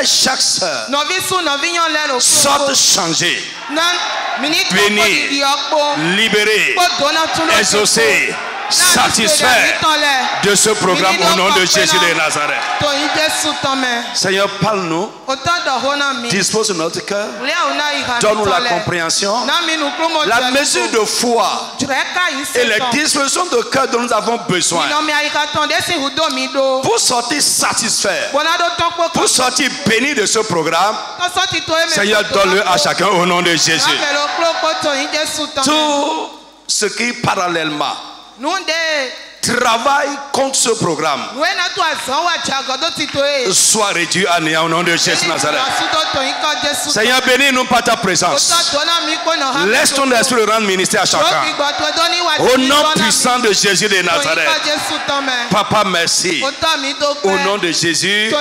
et chaque sœur sortent changées, bénies, libérées, exaucées, satisfaits de ce programme au nom de Jésus de Nazareth. Seigneur, parle-nous, dispose notre cœur, donne-nous la compréhension, la mesure de foi et les dispositions de cœur dont nous avons besoin pour sortir satisfaits, pour sortir bénis de ce programme. Seigneur, donne-le à chacun au nom de Jésus. Tout ce qui parallèlement travaille contre ce programme soit réduit à néant au nom de Jésus Nazareth. Seigneur, bénis-nous par ta présence. Laisse ton esprit rendre ministère à chacun. Au nom puissant de Jésus de Nazareth. Papa, merci. Au nom de Jésus.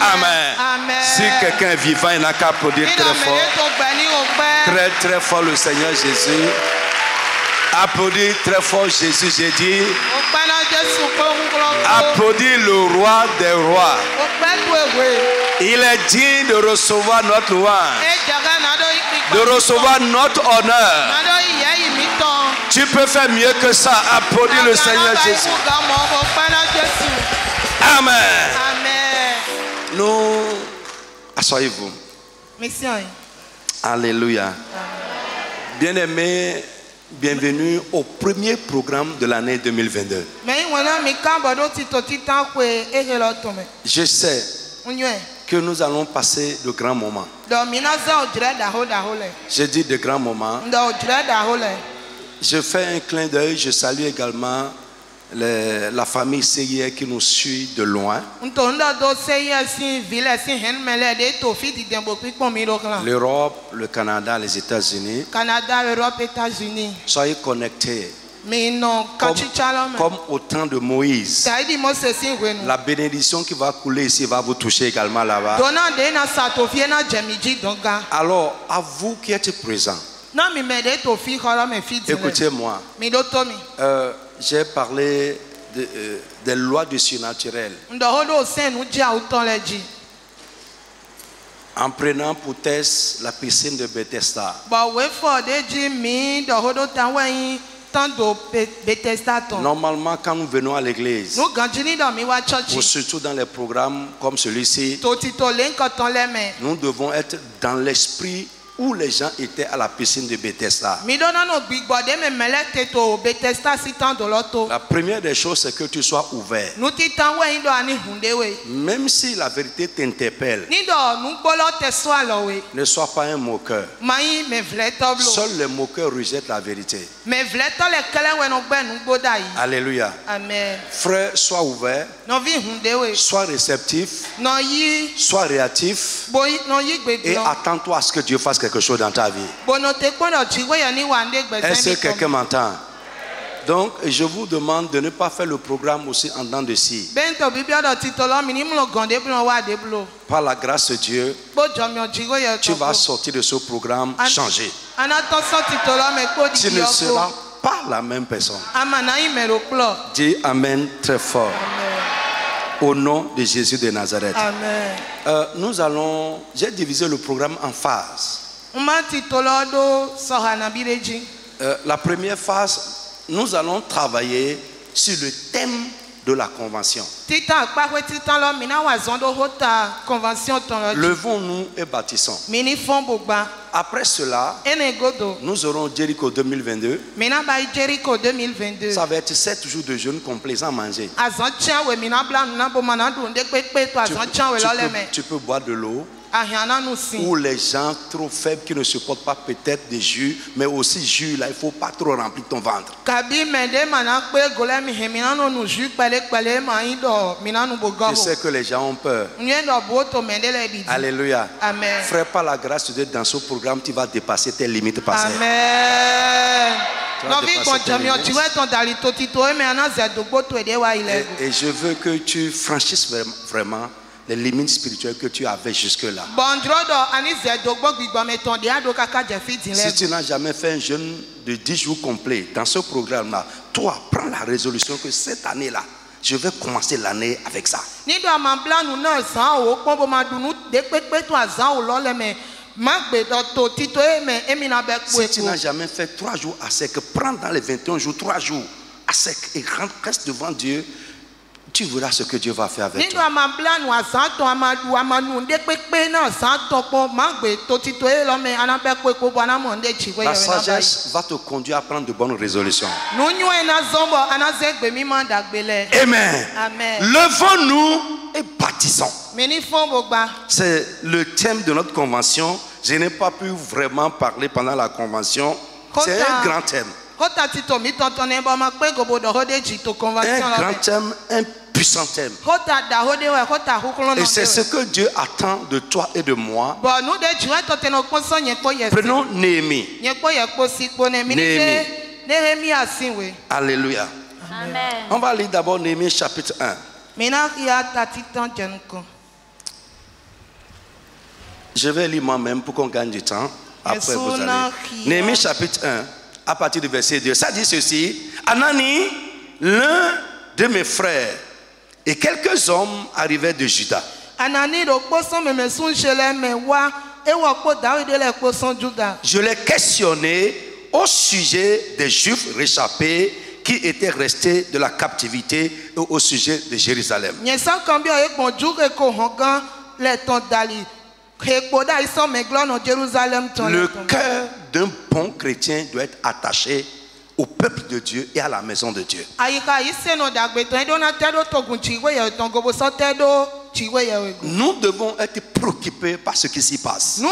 Amen. Si quelqu'un est vivant, il n'a qu'à applaudir très fort. Très très fort le Seigneur Jésus. Applaudis très fort Jésus, j'ai dit. Applaudis le roi des rois. Il est digne de recevoir notre louange, de recevoir notre honneur. Tu peux faire mieux que ça. Applaudis le Seigneur Jésus. Amen. Nous, asseyez-vous. Alléluia. Bien-aimés, bienvenue au premier programme de l'année 2022. Je sais que nous allons passer de grands moments. Je dis de grands moments. Je fais un clin d'œil, je salue également la famille CIR qui nous suit de loin. L'Europe, le Canada, les États-Unis. Soyez connectés. Comme au temps de Moïse. La bénédiction qui va couler ici va vous toucher également là-bas. Alors, à vous qui êtes présents, écoutez-moi. J'ai parlé des lois du surnaturel. En prenant pour test la piscine de Bethesda. Normalement, quand nous venons à l'église, ou surtout dans les programmes comme celui-ci, nous devons être dans l'esprit où les gens étaient à la piscine de Bethesda. La première des choses, c'est que tu sois ouvert. Même si la vérité t'interpelle, ne sois pas un moqueur. Seuls les moqueurs rejettent la vérité. Alléluia. Amen. Frère, sois ouvert, sois réceptif, sois réactif et attends-toi à ce que Dieu fasse quelque chose dans ta vie. Est-ce que quelqu'un m'entend? Donc, je vous demande de ne pas faire le programme aussi en dents de scie. Par la grâce de Dieu, tu vas sortir de ce programme changé. Tu ne seras pas la même personne. Dis Amen très fort. Au nom de Jésus de Nazareth. Amen. J'ai divisé le programme en phases. La première phase, nous allons travailler sur le thème de la convention. Levons-nous et bâtissons. Après cela, nous aurons Jéricho 2022. Ça va être 7 jours de jeûne complet sans manger. Tu peux boire de l'eau. Ou les gens trop faibles qui ne supportent pas peut-être des jus, mais aussi jus là, il ne faut pas trop remplir ton ventre. Je sais que les gens ont peur. Alléluia. Amen. Frère, par la grâce de Dieu, dans ce programme, tu vas dépasser tes limites passées. Amen. Et je veux que tu franchisses vraiment les limites spirituelles que tu avais jusque-là. Si tu n'as jamais fait un jeûne de 10 jours complet dans ce programme-là, toi, prends la résolution que cette année-là, Je vais commencer l'année avec ça. Si tu n'as jamais fait 3 jours à sec, prends dans les 21 jours 3 jours à sec et reste devant Dieu. Tu verras ce que Dieu va faire avec toi. La sagesse va te conduire à prendre de bonnes résolutions. Amen. Levons-nous et bâtissons. C'est le thème de notre convention. Je n'ai pas pu vraiment parler pendant la convention. C'est un grand thème. Un grand thème, un puissant thème. Et c'est ce que Dieu attend de toi et de moi. Prenons Néhémie. Néhémie. Alléluia. Amen. On va lire d'abord Néhémie chapitre 1. Je vais lire moi-même pour qu'on gagne du temps. Après vous allez. Néhémie chapitre 1. À partir du verset 2, ça dit ceci: Anani, l'un de mes frères, et quelques hommes arrivaient de Juda. Je les questionnais au sujet des Juifs réchappés qui étaient restés de la captivité et au sujet de Jérusalem. Le cœur d'un bon chrétien doit être attaché au peuple de Dieu et à la maison de Dieu. Nous devons être préoccupés par ce qui s'y passe. Ils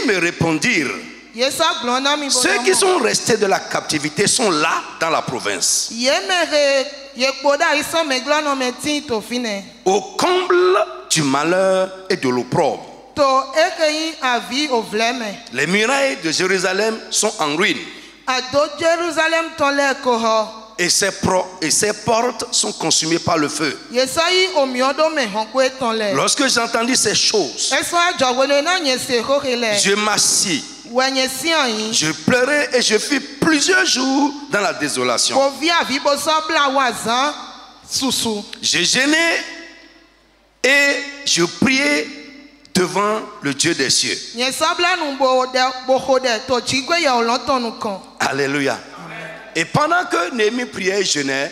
me répondirent: ceux qui sont restés de la captivité sont là dans la province, au comble du malheur et de l'opprobre. Les murailles de Jérusalem sont en ruine et ses portes sont consumées par le feu. Lorsque j'entendis ces choses, je m'assis, je pleurais et je fus plusieurs jours dans la désolation. Je gênais et je priais devant le Dieu des cieux. Alléluia. Et pendant que Néhémie priait et jeûnait,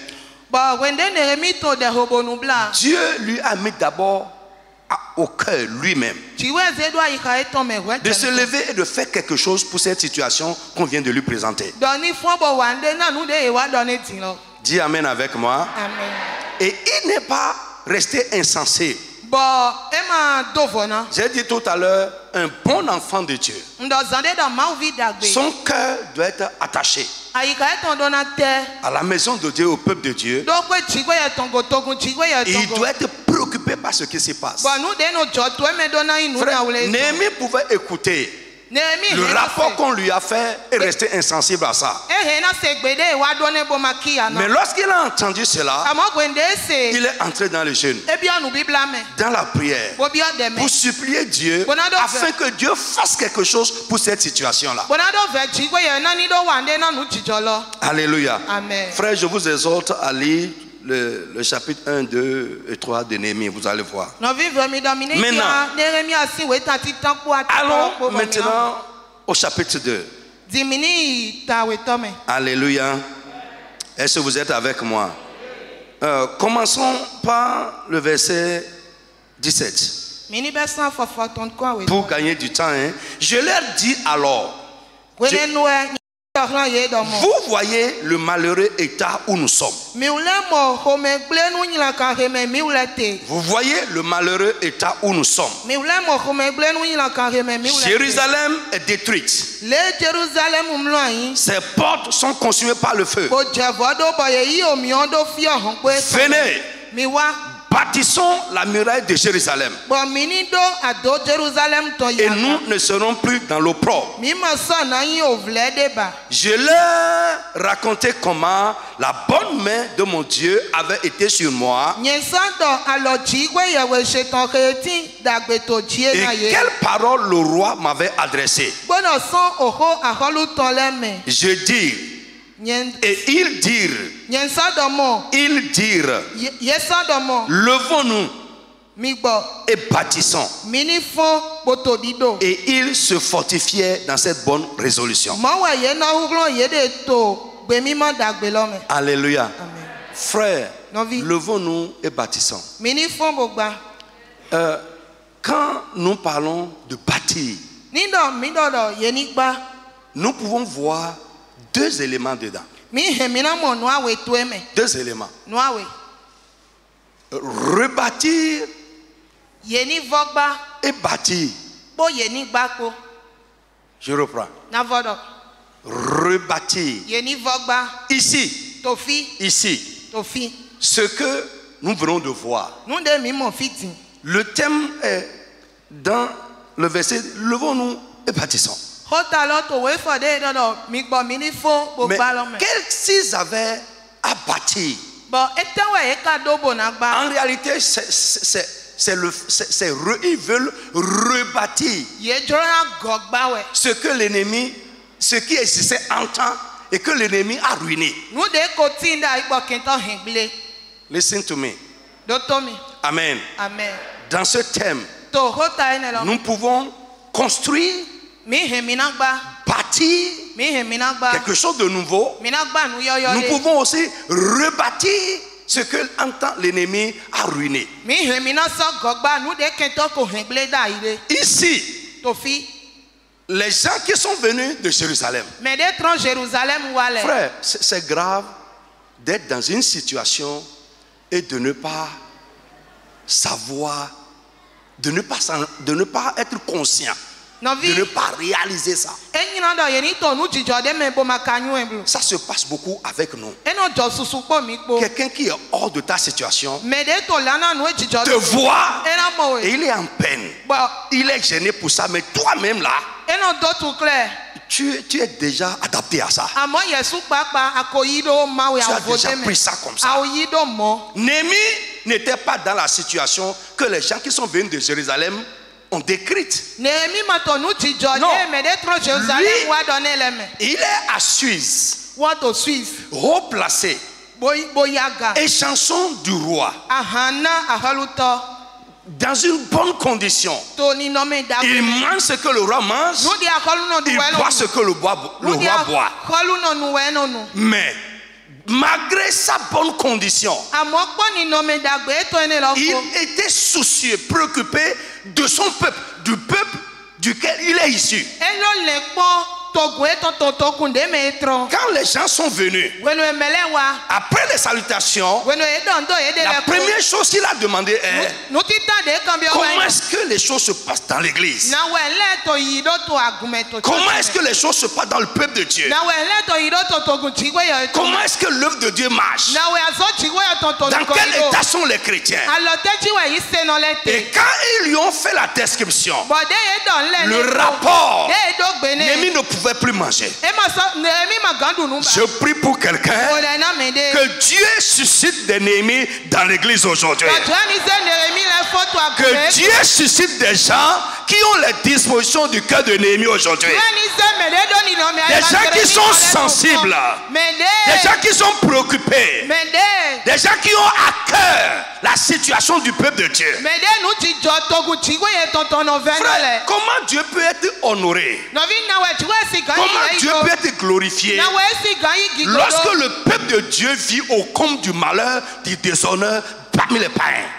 Dieu lui a mis d'abord au cœur lui-même de se lever et de faire quelque chose pour cette situation qu'on vient de lui présenter. Dis amen avec moi. Amen. Et il n'est pas resté insensé. J'ai dit tout à l'heure, un bon enfant de Dieu, son cœur doit être attaché à la maison de Dieu, au peuple de Dieu. Il doit être préoccupé par ce qui se passe. Frère, Néhémie pouvait écouter le rapport qu'on lui a fait et rester insensible à ça. Mais lorsqu'il a entendu cela, il est entré dans le jeûne, dans la prière, pour supplier Dieu afin que Dieu fasse quelque chose pour cette situation-là. Alléluia. Amen. Frère, je vous exhorte à lire le chapitre 1, 2 et 3 de Néhémie, vous allez voir. Maintenant, allons maintenant au chapitre 2. Alléluia. Est-ce que vous êtes avec moi? Commençons par le verset 17. Pour gagner du temps, hein. Je leur dis alors, vous voyez le malheureux état où nous sommes. Vous voyez le malheureux état où nous sommes. Jérusalem est détruite. Ses portes sont consumées par le feu. Venez, bâtissons la muraille de Jérusalem. Et nous ne serons plus dans l'opprobre. Je leur racontais comment la bonne main de mon Dieu avait été sur moi. Et quelle parole le roi m'avait adressée. Je dis, Et ils dirent, levons-nous et bâtissons. Et ils se fortifiaient dans cette bonne résolution. Alléluia. Frères, levons-nous et bâtissons. Quand nous parlons de bâtir, nous pouvons voir deux éléments dedans. Deux éléments. Rebâtir et bâtir. Je reprends. Rebâtir. Ici. Ce que nous venons de voir. Le thème est dans le verset, levons-nous et bâtissons. Mais qu'est-ce qu'ils avaient à bâtir? En réalité, ils veulent rebâtir ce que l'ennemi, ce qui existait en temps et que l'ennemi a ruiné. Listen to me. Amen. Amen. Dans ce thème, nous pouvons construire, bâtir quelque chose de nouveau. Nous pouvons aussi rebâtir ce que l'ennemi a ruiné. Ici, les gens qui sont venus de Jérusalem, frère, c'est grave d'être dans une situation et de ne pas savoir, de ne pas être conscient, de ne pas réaliser ça. Ça se passe beaucoup avec nous. Quelqu'un qui est hors de ta situation te voit et il est en peine. Il est gêné pour ça, mais toi-même là, tu es déjà adapté à ça. Tu as déjà pris ça comme ça. Néhémie n'était pas dans la situation que les gens qui sont venus de Jérusalem ont décrite. Non. Lui, il est à Suisse, haut placé, et chanson du roi, dans une bonne condition. Il mange ce que le roi mange, il boit ce que le roi boit. Mais malgré sa bonne condition, il était soucieux, préoccupé de son peuple, du peuple duquel il est issu. Quand les gens sont venus, après les salutations, la première chose qu'il a demandé est comment est-ce que les choses se passent dans l'église? Comment est-ce que les choses se passent dans le peuple de Dieu? Comment est-ce que l'œuvre de Dieu marche? Dans quel état sont les chrétiens? Et quand ils lui ont fait la description, le rapport, Néhémie ne pouvait plus manger. Je prie pour quelqu'un que Dieu suscite des Néhémies dans l'église aujourd'hui. Que Dieu suscite des gens qui ont les dispositions du cœur de Néhémie aujourd'hui. Des gens qui sont sensibles, des gens qui sont préoccupés, des gens qui ont à cœur la situation du peuple de Dieu. Frère, comment Dieu peut être honoré? Comment Dieu peut être glorifié lorsque le peuple de Dieu vit au comble du malheur, du déshonneur parmi les païens?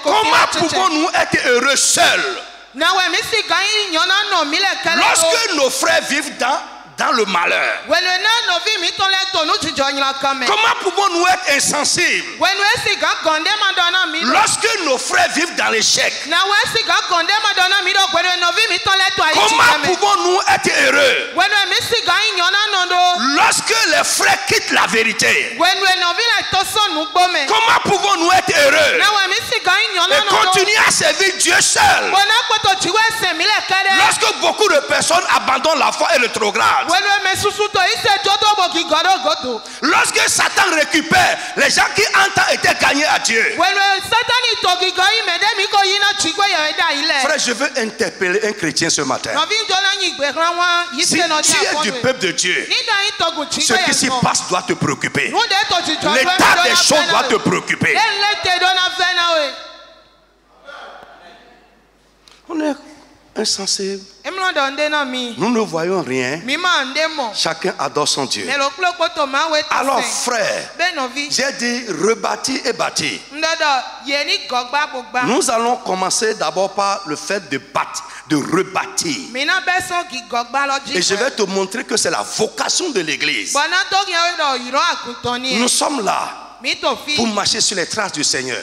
Comment pouvons-nous être heureux seuls lorsque nos frères vivent dans le malheur? Comment pouvons-nous être insensibles lorsque nos frères vivent dans l'échec? Comment pouvons-nous être heureux lorsque les frères quittent la vérité? Comment pouvons-nous être heureux et continuer à servir Dieu seul lorsque beaucoup de personnes abandonnent la foi et le rétrogradent? Lorsque Satan récupère, les gens qui entrent étaient gagnés à Dieu. Frère, je veux interpeller un chrétien ce matin. Si tu es du peuple de Dieu, ce qui s'y passe doit te préoccuper. L'état des choses doit te préoccuper. On est insensé. Nous ne voyons rien. Chacun adore son Dieu. Alors frère, j'ai dit rebâtir et bâtir. Nous allons commencer d'abord par le fait de bâtir, de rebâtir. Et je vais te montrer que c'est la vocation de l'église. Nous sommes là pour marcher sur les traces du Seigneur.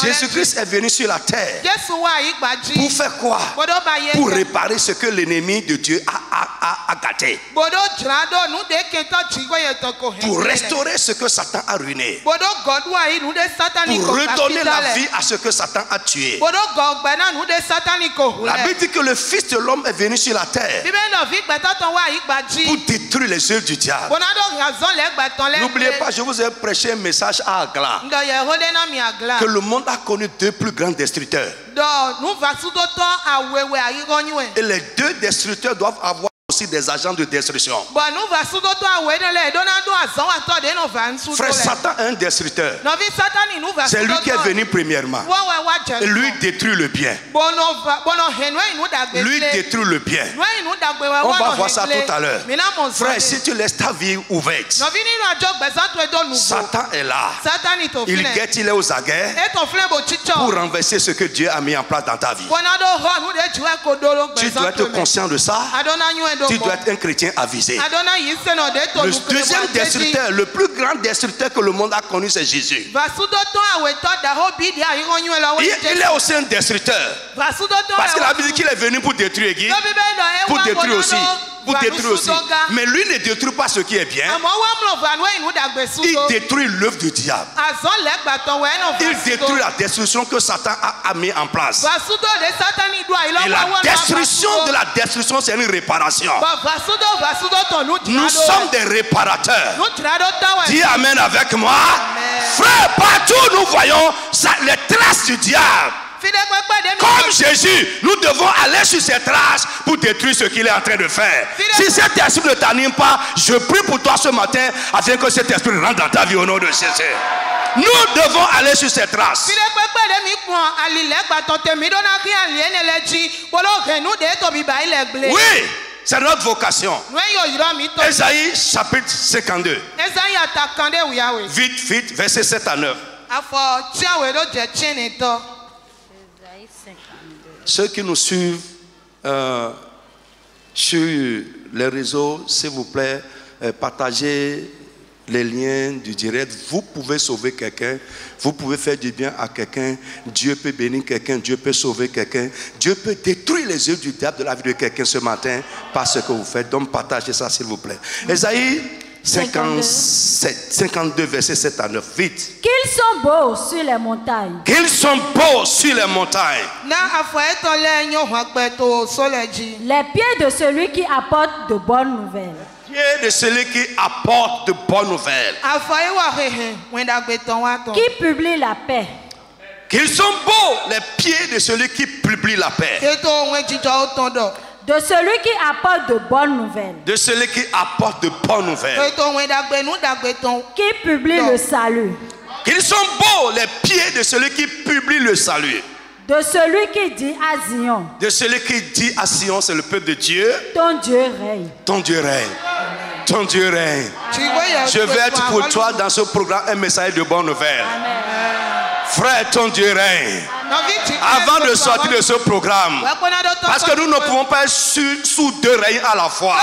Jésus-Christ est venu sur la terre pour faire quoi? Pour réparer ce que l'ennemi de Dieu a gâté. Pour restaurer ce que Satan a ruiné. Pour redonner la vie à ce que Satan a tué. La Bible dit que le Fils de l'homme est venu sur la terre pour détruire les œuvres du diable. N'oubliez pas, je vous ai prêché un message à Agla, que le monde a connu deux plus grands destructeurs. Et les deux destructeurs doivent avoir aussi des agents de destruction. Frère, Satan est un destructeur. C'est lui qui est venu premièrement. Et lui détruit le bien. Lui détruit le bien. On va voir ça tout à l'heure. Frère, si tu laisses ta vie ouverte, Satan est là. Il guette, il est aux aguets pour renverser ce que Dieu a mis en place dans ta vie. Tu dois être conscient de ça. Tu dois être un chrétien avisé. Le deuxième destructeur, le plus grand destructeur que le monde a connu, c'est Jésus. Il est aussi un destructeur. Parce que la Bible dit qu'il est venu pour détruire Guy, pour détruire aussi. Mais lui ne détruit pas ce qui est bien. Il détruit l'œuvre du diable. Il détruit la destruction que Satan a mis en place. Et la destruction de la destruction, c'est une réparation. Nous sommes des réparateurs. Dis amen avec moi. Frère, partout nous voyons les traces du diable. Comme Jésus, nous devons aller sur ces traces pour détruire ce qu'il est en train de faire. Si cet esprit ne t'anime pas, je prie pour toi ce matin afin que cet esprit rentre dans ta vie au nom de Jésus. Nous devons aller sur ces traces. Oui, c'est notre vocation. Ésaïe chapitre 52. Vite, verset 7 à 9. Ceux qui nous suivent sur les réseaux, s'il vous plaît, partagez les liens du direct. Vous pouvez sauver quelqu'un, vous pouvez faire du bien à quelqu'un. Dieu peut bénir quelqu'un, Dieu peut sauver quelqu'un. Dieu peut détruire les œuvres du diable de la vie de quelqu'un ce matin par ce que vous faites. Donc partagez ça s'il vous plaît. Ésaïe 52 versets 7 à 9. Vite. Qu'ils sont beaux sur les montagnes. Qu'ils sont beaux sur les montagnes. Les pieds de celui qui apporte de bonnes nouvelles. Pieds de celui qui apporte de bonnes nouvelles. Qui publie la paix. Qu'ils sont beaux les pieds de celui qui publie la paix. De celui qui apporte de bonnes nouvelles. De celui qui apporte de bonnes nouvelles. Qui publie le salut. Qu'ils sont beaux les pieds de celui qui publie le salut. De celui qui dit à Zion. De celui qui dit à Sion, c'est le peuple de Dieu. Ton Dieu règne. Ton Dieu règne. Ton Dieu règne. Je vais être pour toi dans ce programme un message de bonnes nouvelles. Frère, ton Dieu règne. Avant de sortir de ce programme, parce que nous ne pouvons pas être sous deux règnes à la fois.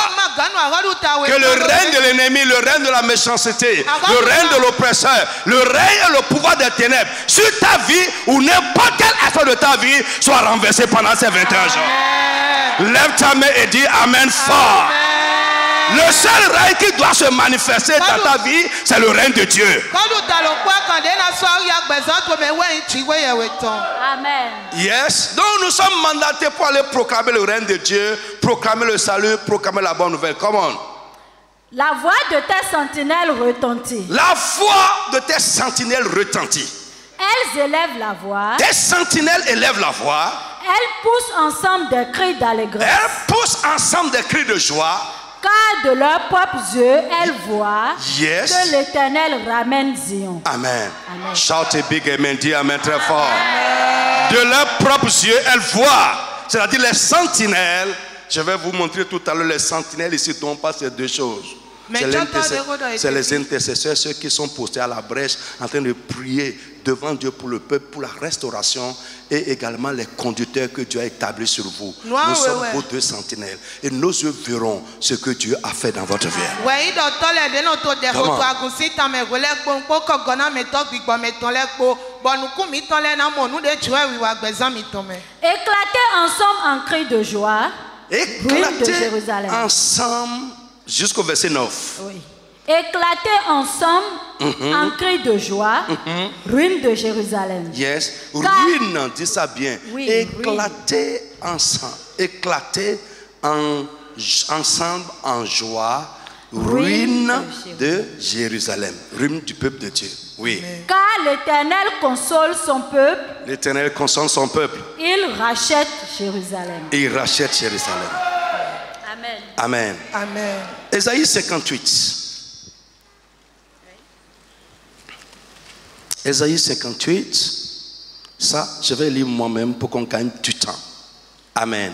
Que le règne de l'ennemi, le règne de la méchanceté, le règne de l'oppresseur, le règne et le pouvoir des ténèbres sur ta vie ou n'importe quel aspect de ta vie soit renversé pendant ces 21 jours. Lève ta main et dis Amen fort. Le seul règne qui doit se manifester dans ta vie, c'est le règne de Dieu. Amen. Yes. Donc nous sommes mandatés pour aller proclamer le règne de Dieu, proclamer le salut, proclamer la bonne nouvelle. Come on. La voix de tes sentinelles retentit. La voix de tes sentinelles retentit. Elles élèvent la voix. Tes sentinelles élèvent la voix. Elles poussent ensemble des cris d'allégresse. Elles poussent ensemble des cris de joie. Car de leurs propres yeux, elles voient Yes. que l'Éternel ramène Zion. Amen. Amen. Shout a big amen. Dis amen très fort. Amen. De leurs propres yeux, elles voient. C'est-à-dire les sentinelles. Je vais vous montrer tout à l'heure les sentinelles ici dont on passe ces deux choses. C'est les intercesseurs, ceux qui sont postés à la brèche en train de prier devant Dieu pour le peuple, pour la restauration, et également les conducteurs que Dieu a établis sur vous. Nous sommes vos deux sentinelles et nos yeux verront ce que Dieu a fait dans votre vie. Éclatez ensemble en cris de joie, ruines de Jérusalem. Ensemble jusqu'au verset 9. Oui. Éclatez ensemble en cris de joie, ruines de Jérusalem. Yes. Ruines, dis ça bien. Oui, éclatez ensemble. Éclatez ensemble en joie, ruines de Jérusalem. Ruines du peuple de Dieu. Oui. Car l'Éternel console son peuple. L'Éternel console son peuple. Il rachète Jérusalem. Il rachète Jérusalem. Amen. Amen. Amen. Ésaïe 58. Ésaïe 58. Ça, je vais lire moi-même pour qu'on gagne du temps. Amen.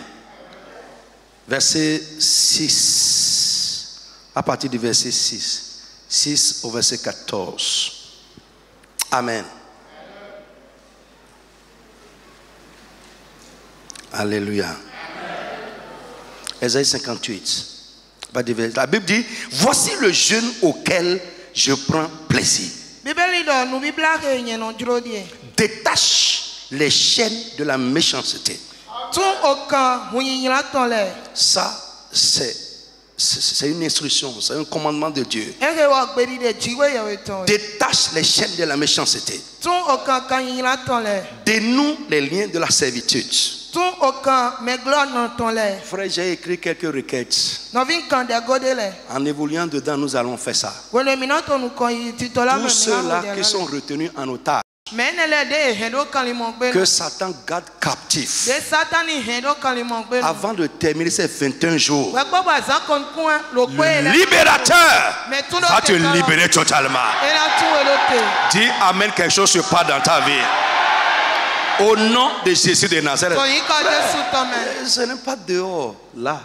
Verset 6. À partir du verset 6. 6 au verset 14. Amen. Alléluia. Ésaïe 58. La Bible dit, voici le jeûne auquel je prends plaisir. Détache les chaînes de la méchanceté. Ça, c'est une instruction, c'est un commandement de Dieu. Détache les chaînes de la méchanceté. Dénoue les liens de la servitude. Frère, j'ai écrit quelques requêtes. En évoluant dedans, nous allons faire ça. Tous ceux-là qui sont retenus en otage, que Satan garde captif. Avant de terminer ces 21 jours, le libérateur va te libérer totalement. Dis Amen, quelque chose se passe dans ta vie. Au nom de Jésus de Nazareth. Ce n'est pas dehors, là.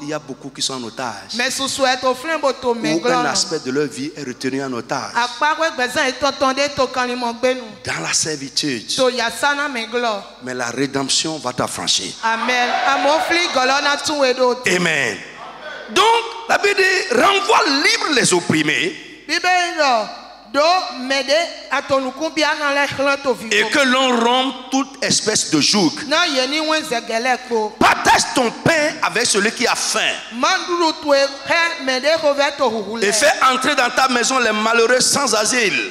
Il y a beaucoup qui sont en otage. Aucun aspect de leur vie est retenu en otage. Dans la servitude. Mais la rédemption va t'affranchir. Amen. Donc, la Bible dit, renvoie libre les opprimés. Et que l'on rompe toute espèce de joug. Partage ton pain avec celui qui a faim. Et fais entrer dans ta maison les malheureux sans asile.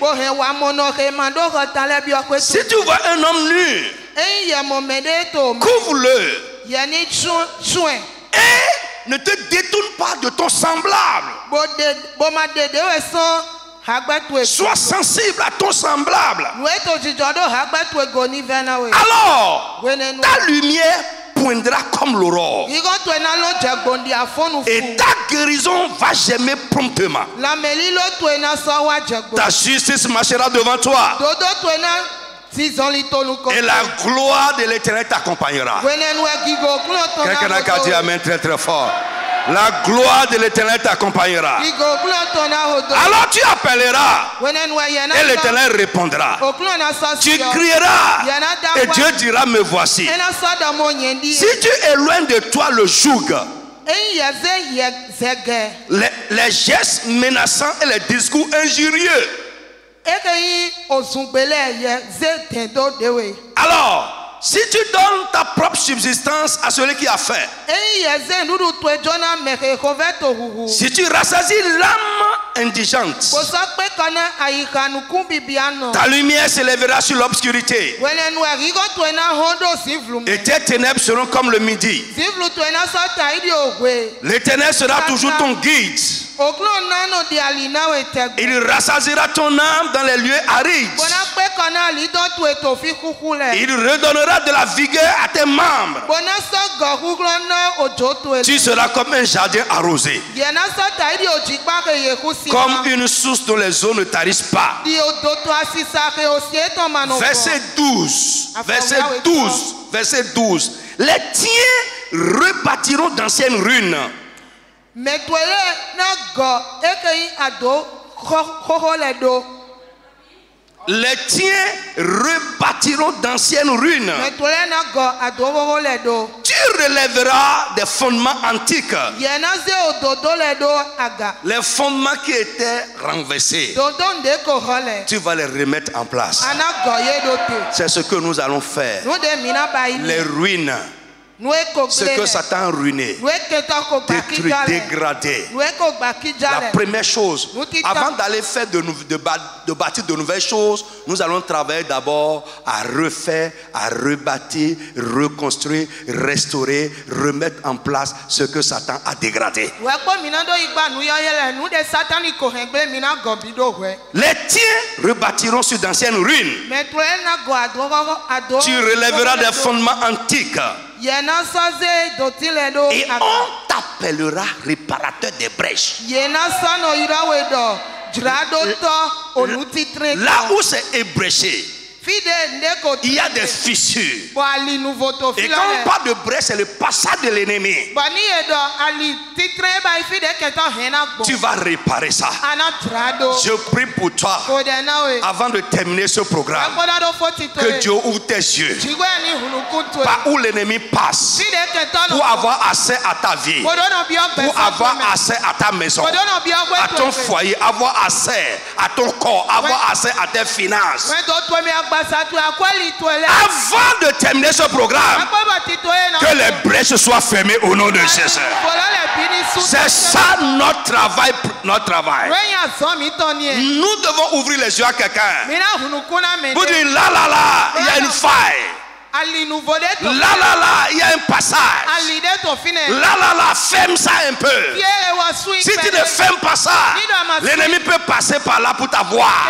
Si tu vois un homme nu, couvre-le. Et ne te détourne pas de ton semblable. Sois sensible à ton semblable. Alors, ta lumière poindra comme l'aurore. Et ta guérison va germer promptement. Ta justice marchera devant toi. Et la gloire de l'Éternel t'accompagnera. Quelqu'un a dit amen très très fort. La gloire de l'Éternel t'accompagnera. Alors tu appelleras et l'Éternel répondra. Tu crieras et Dieu dira me voici. Si tu éloignes de toi le joug, les gestes menaçants et les discours injurieux, alors si tu donnes ta propre subsistance à celui qui a faim, si tu rassasies l'âme indigente, ta lumière s'élèvera sur l'obscurité et tes ténèbres seront comme le midi. L'Éternel sera toujours ton guide. Il rassasiera ton âme dans les lieux arides. Il redonnera de la vigueur à tes membres. Tu seras comme un jardin arrosé, comme une source dont les eaux ne tarissent pas. Verset 12. Verset 12. Verset 12. Les tiens rebâtiront d'anciennes ruines. Les tiens rebâtiront d'anciennes ruines. Tu relèveras des fondements antiques. Les fondements qui étaient renversés, tu vas les remettre en place. C'est ce que nous allons faire. Les ruines, ce que Satan a ruiné, détruit, dégradé. La première chose, avant d'aller faire de bâtir de nouvelles choses, nous allons travailler d'abord à refaire, à rebâtir, reconstruire, restaurer, remettre en place ce que Satan a dégradé. Les tiens rebâtiront sur d'anciennes ruines. Tu relèveras des fondements antiques. Et on t'appellera réparateur des brèches. Là où c'est ébréché, il y a des fissures. Et quand on parle de brèche, c'est le passage de l'ennemi. Tu vas réparer ça. Je prie pour toi, avant de terminer ce programme, que Dieu ouvre tes yeux par où l'ennemi passe pour avoir accès à ta vie, pour avoir accès à ta maison, à ton foyer, avoir accès à ton corps, avoir accès à tes finances. Avant de terminer ce programme, que les brèches soient fermées au nom de Jésus. C'est ça notre travail. Nous devons ouvrir les yeux à quelqu'un. Vous dites là, il y a une faille. Là, il y a un passage. Là, ferme ça un peu. Si tu ne fermes pas ça, l'ennemi peut passer par là pour t'avoir.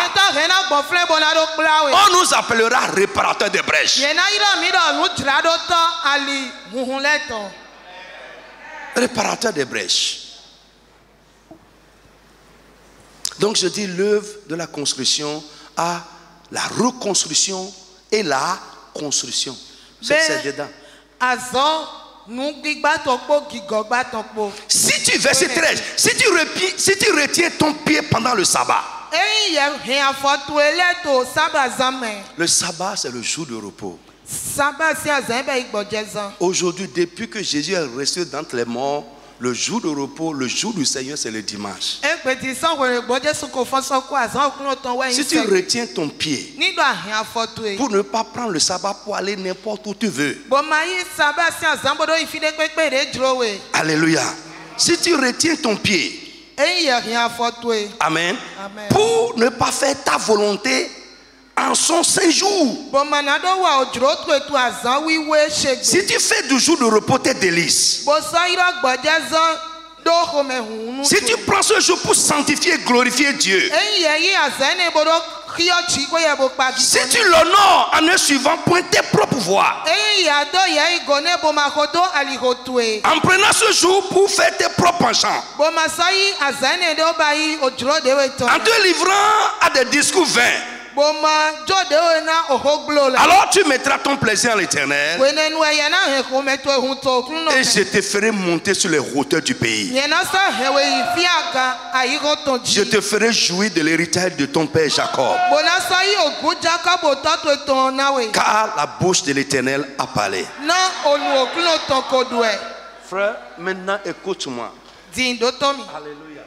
On nous appellera réparateur de brèches. Réparateur de brèches. Donc je dis l'œuvre de la construction à la reconstruction et la construction. C'est dedans. Si tu, verset 13, si tu retiens ton pied pendant le sabbat. Le sabbat, c'est le jour de repos. Aujourd'hui, depuis que Jésus est resté d'entre les morts, le jour de repos, le jour du Seigneur, c'est le dimanche. Si tu retiens ton pied pour ne pas prendre le sabbat pour aller n'importe où tu veux. Alléluia. Si tu retiens ton pied, amen, pour ne pas faire ta volonté en son séjour. Si tu fais du jour de repos tes délices, si tu prends ce jour pour sanctifier et glorifier Dieu, si tu l'honores en ne suivant point tes propres voies, en prenant ce jour pour faire tes propres penchants, en te livrant à des discours vains, alors tu mettras ton plaisir en l'Éternel et je te ferai monter sur les hauteurs du pays. Je te ferai jouir de l'héritage de ton père Jacob, car la bouche de l'Éternel a parlé. Frère, maintenant écoute-moi. Alléluia.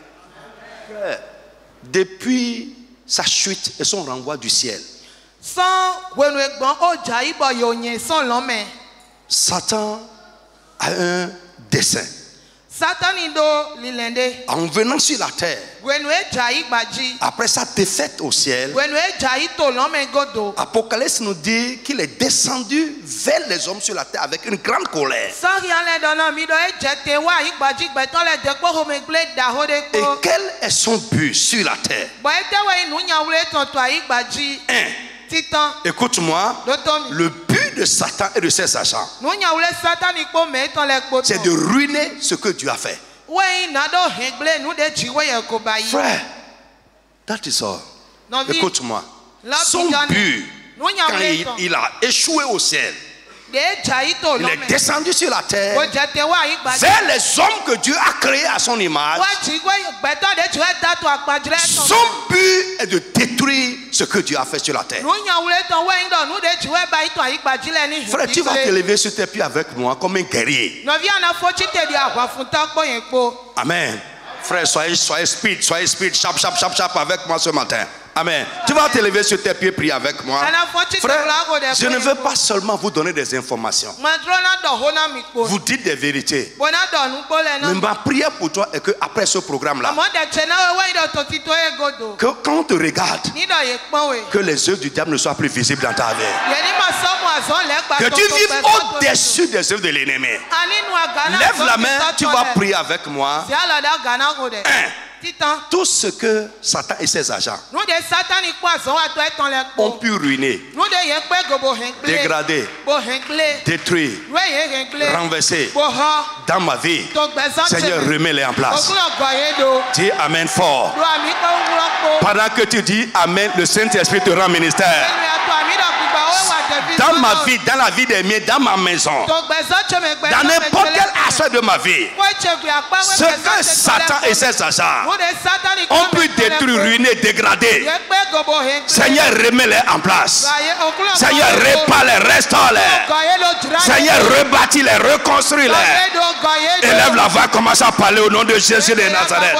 Frère, depuis sa chute et son renvoi du ciel, Satan a un dessein. En venant sur la terre, après sa défaite au ciel, Apocalypse nous dit qu'il est descendu vers les hommes sur la terre avec une grande colère. Et quel est son but sur la terre? Écoute-moi, le but de Satan et de ses agents, c'est de ruiner ce que Dieu a fait. Frère, that is all. Écoute-moi, son but, quand il a échoué au ciel, il est descendu sur la terre vers les hommes que Dieu a créés à son image. Son but est de détruire ce que Dieu a fait sur la terre. Frère, tu vas te lever sur tes pieds avec moi comme un guerrier. Amen. Frère, soyez speed, chap avec moi ce matin. Amen. Tu vas te lever sur tes pieds, prier avec moi. Frère, je ne veux pas seulement vous donner des informations. Vous dites des vérités. Mais ma prière pour toi est que après ce programme-là, que quand on te regarde, que les œuvres du diable ne soient plus visibles dans ta vie. Que tu vives au-dessus des œuvres de l'ennemi. Lève la main, tu vas prier avec moi. Tout ce que Satan et ses agents ont pu ruiner, dégrader, détruire, renverser dans ma vie, Seigneur, remets-les en place. Dis Amen fort. Pendant que tu dis Amen, le Saint-Esprit te rend ministère. Dans ma vie, dans la vie des miens, dans ma maison, dans n'importe quel aspect de ma vie, ce que Satan et ses agents ont pu détruire, ruiner, dégrader, Seigneur, remets-les en place. Seigneur, répare-les, restaure-les. Seigneur, rebâtis-les, reconstruis-les. Élève la voix, commence à parler au nom de Jésus de Nazareth.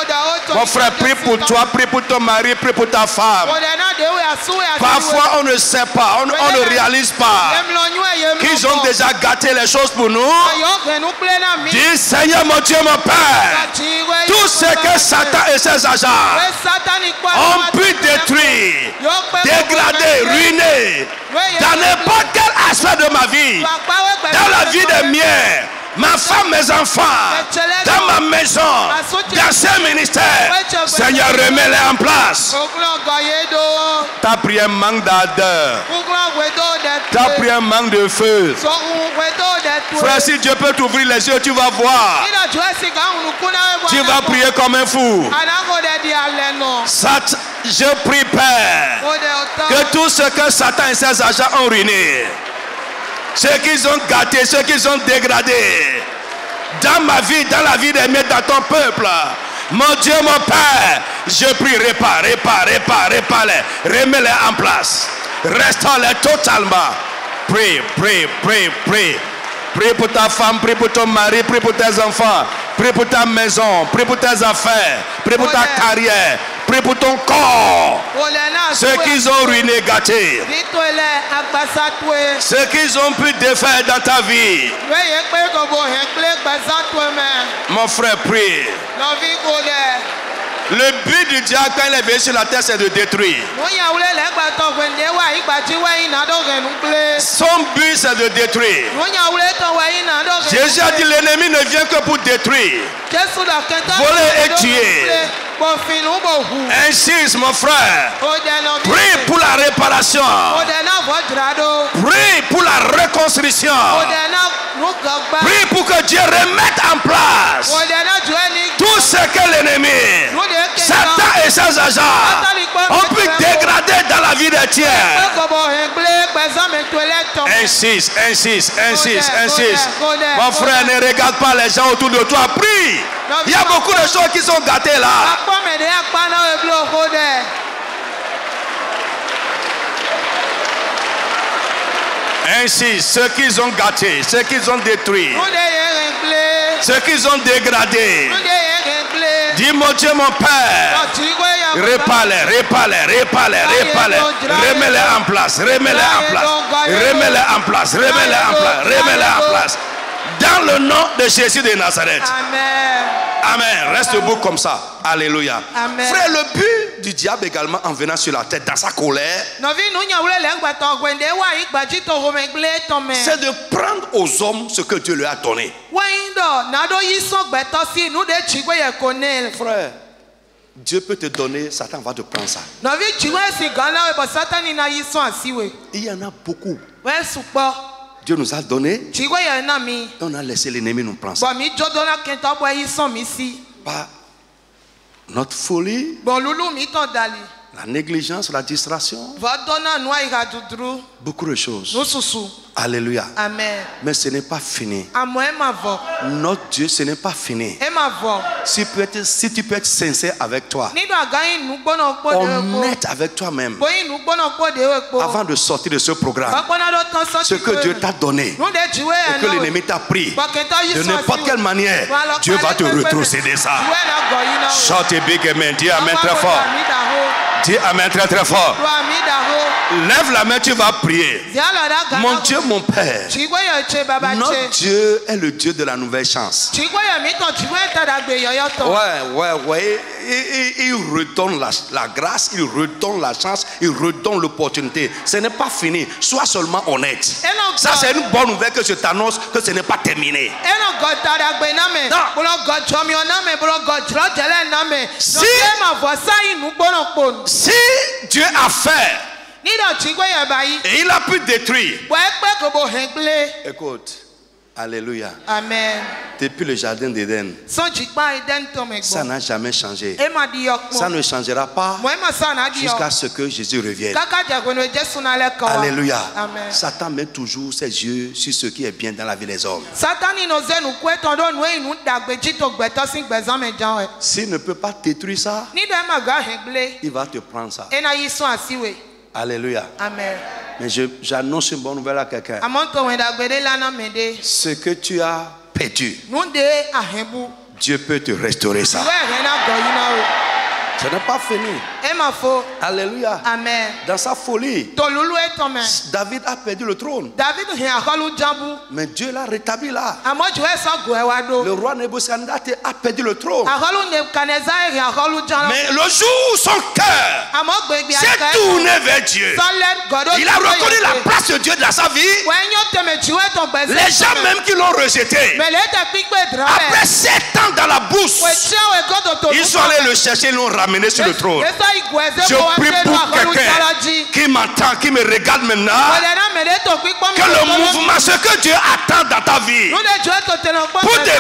Mon frère, prie pour toi, prie pour ton mari, prie pour ta femme. Parfois, on ne sait pas, on ne réalise pas qu'ils ont déjà gâté les choses pour nous. Dis, Seigneur, mon Dieu, mon Père, tout ce que Satan et ses agents ont pu détruire, dégrader, ruiner, dans n'importe quel aspect de ma vie, dans la vie des miens, ma femme, mes enfants, dans ma maison, dans ce ministère, Seigneur, remets-les en place. Ta prière manque d'ardeur. Ta prière manque de feu. Frère, si Dieu peut t'ouvrir les yeux, tu vas voir. Tu vas prier comme un fou. Je prie, Père, que tout ce que Satan et ses agents ont ruiné, ceux qu'ils ont gâtés, ceux qu'ils ont dégradés, dans ma vie, dans la vie des miens, dans ton peuple, mon Dieu, mon Père, je prie, répare-les, remets-les en place, restaure-les totalement. Prie. Prie pour ta femme, prie pour ton mari, prie pour tes enfants, prie pour ta maison, prie pour tes affaires, prie pour ta carrière, prie pour ton corps. Ceux qu'ils ont ruiné, gâté, ceux qu'ils ont pu défaire dans ta vie. Mon frère, prie. Le but du diable quand il est venu sur la terre, c'est de détruire. Son but, c'est de détruire. Jésus a dit, l'ennemi ne vient que pour détruire, voler et tuer. Insiste, mon frère. Prie pour la réparation. Prie pour la reconstruction. Prie pour que Dieu remette en place tout ce que l'ennemi, Satan et ses agents, ont pu dégrader dans la vie des tiers. Insiste. Mon frère, ne regarde pas les gens autour de toi. Prie. Il y a beaucoup de choses qui sont gâtées là. Insiste, ceux qu'ils ont gâtés, ceux qu'ils ont détruits, ceux qu'ils ont dégradés. Dis, mon Dieu, mon Père, Répare-les, répare-les, répare-les, répare-les. Remets-les en place, remets-les en place. Remets-les en place, remets-les en place, remets-les en place. Dans le nom de Jésus de Nazareth. Amen. Amen. Reste debout comme ça. Alléluia. Amen. Frère, le but du diable également en venant sur la tête dans sa colère, c'est de prendre aux hommes ce que Dieu leur a donné. Frère, Dieu peut te donner, Satan va te prendre ça. Il y en a beaucoup. Dieu nous a donné, et on a laissé l'ennemi nous prendre ça. Par notre folie, la négligence, la distraction, beaucoup de choses. Alléluia. Amen. Mais ce n'est pas fini. Notre Dieu, ce n'est pas fini. Si tu peux être sincère avec toi, honnête avec toi-même, avant de sortir de ce programme, ce que Dieu t'a donné et que l'ennemi t'a pris, de n'importe quelle manière, Dieu va te retrocéder ça. Shout a big amen. Dis amen très fort. Dis amen très très fort. Lève la main, tu vas prier. Mon Dieu, mon Père, notre Dieu est le Dieu de la nouvelle chance. Ouais. Il redonne la grâce, il redonne la chance, il redonne l'opportunité. Ce n'est pas fini. Sois seulement honnête. Ça, c'est une bonne nouvelle que je t'annonce que ce n'est pas terminé. Si Dieu a fait et il a pu détruire, écoute, alléluia. Amen. Depuis le jardin d'Éden, ça n'a jamais changé. Ça ne changera pas jusqu'à ce que Jésus revienne. Alléluia. Amen. Satan met toujours ses yeux sur ce qui est bien dans la vie des hommes. S'il ne peut pas détruire ça, il va te prendre ça. Alléluia. Amen. Mais j'annonce une bonne nouvelle à quelqu'un. Ce que tu as perdu, Dieu peut te restaurer ça. Ce n'est pas fini. Alléluia. Amen. Dans sa folie, David a perdu le trône. Mais Dieu l'a rétabli là. Le roi Nebuchadnezzar a perdu le trône. Mais le jour où son cœur s'est tourné vers Dieu, il a reconnu la place de Dieu dans sa vie. Les gens même qui l'ont rejeté, après 7 ans dans la bourse, ils sont allés le chercher, ils l'ont ramené sur le trône. Je prie pour quelqu'un qui m'entend, qui me regarde maintenant, que le mouvement, ce que Dieu attend dans ta vie, pour te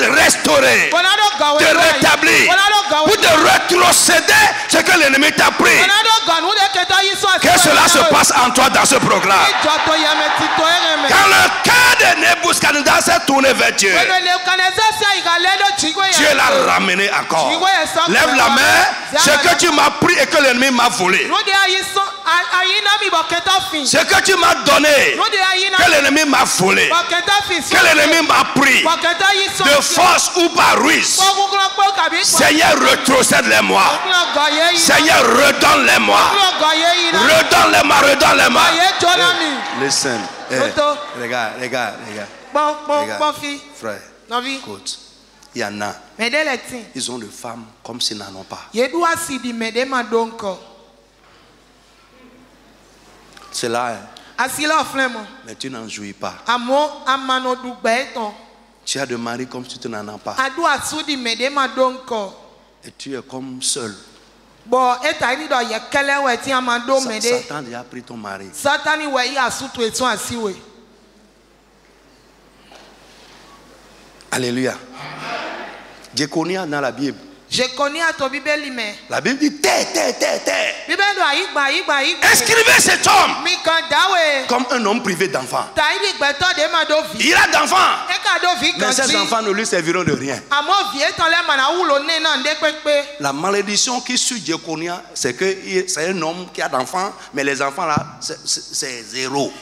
restaurer, te rétablir, pour te rétrocéder ce que l'ennemi t'a pris, que cela se passe en toi dans ce programme. Quand le cœur de Nebuchadnezzar s'est tourné vers Dieu, Dieu l'a ramené encore. Lève la main. Ce que tu m'as pris et que l'ennemi m'a volé, ce que tu m'as donné, que l'ennemi m'a volé, que l'ennemi m'a pris, de force ou par ruse, Seigneur, retrocède-les-moi. Seigneur, redonne-les-moi. Redonne-les-moi, redonne-les-moi. Listen, regarde. Frère, écoute. Il y en a, ils ont des femmes comme s'ils n'en ont pas. C'est là, mais tu n'en jouis pas. Tu as de mari comme si tu n'en as pas. Et tu es comme seul. Satan a pris ton mari. Alléluia. Jéconia dans la Bible. La Bible dit terre. Inscrivez cet homme comme un homme privé d'enfants. Il a d'enfants, mais ces enfants ne lui serviront de rien. La malédiction qui suit Jéconia, c'est que c'est un homme qui a d'enfants, mais les enfants là, c'est zéro.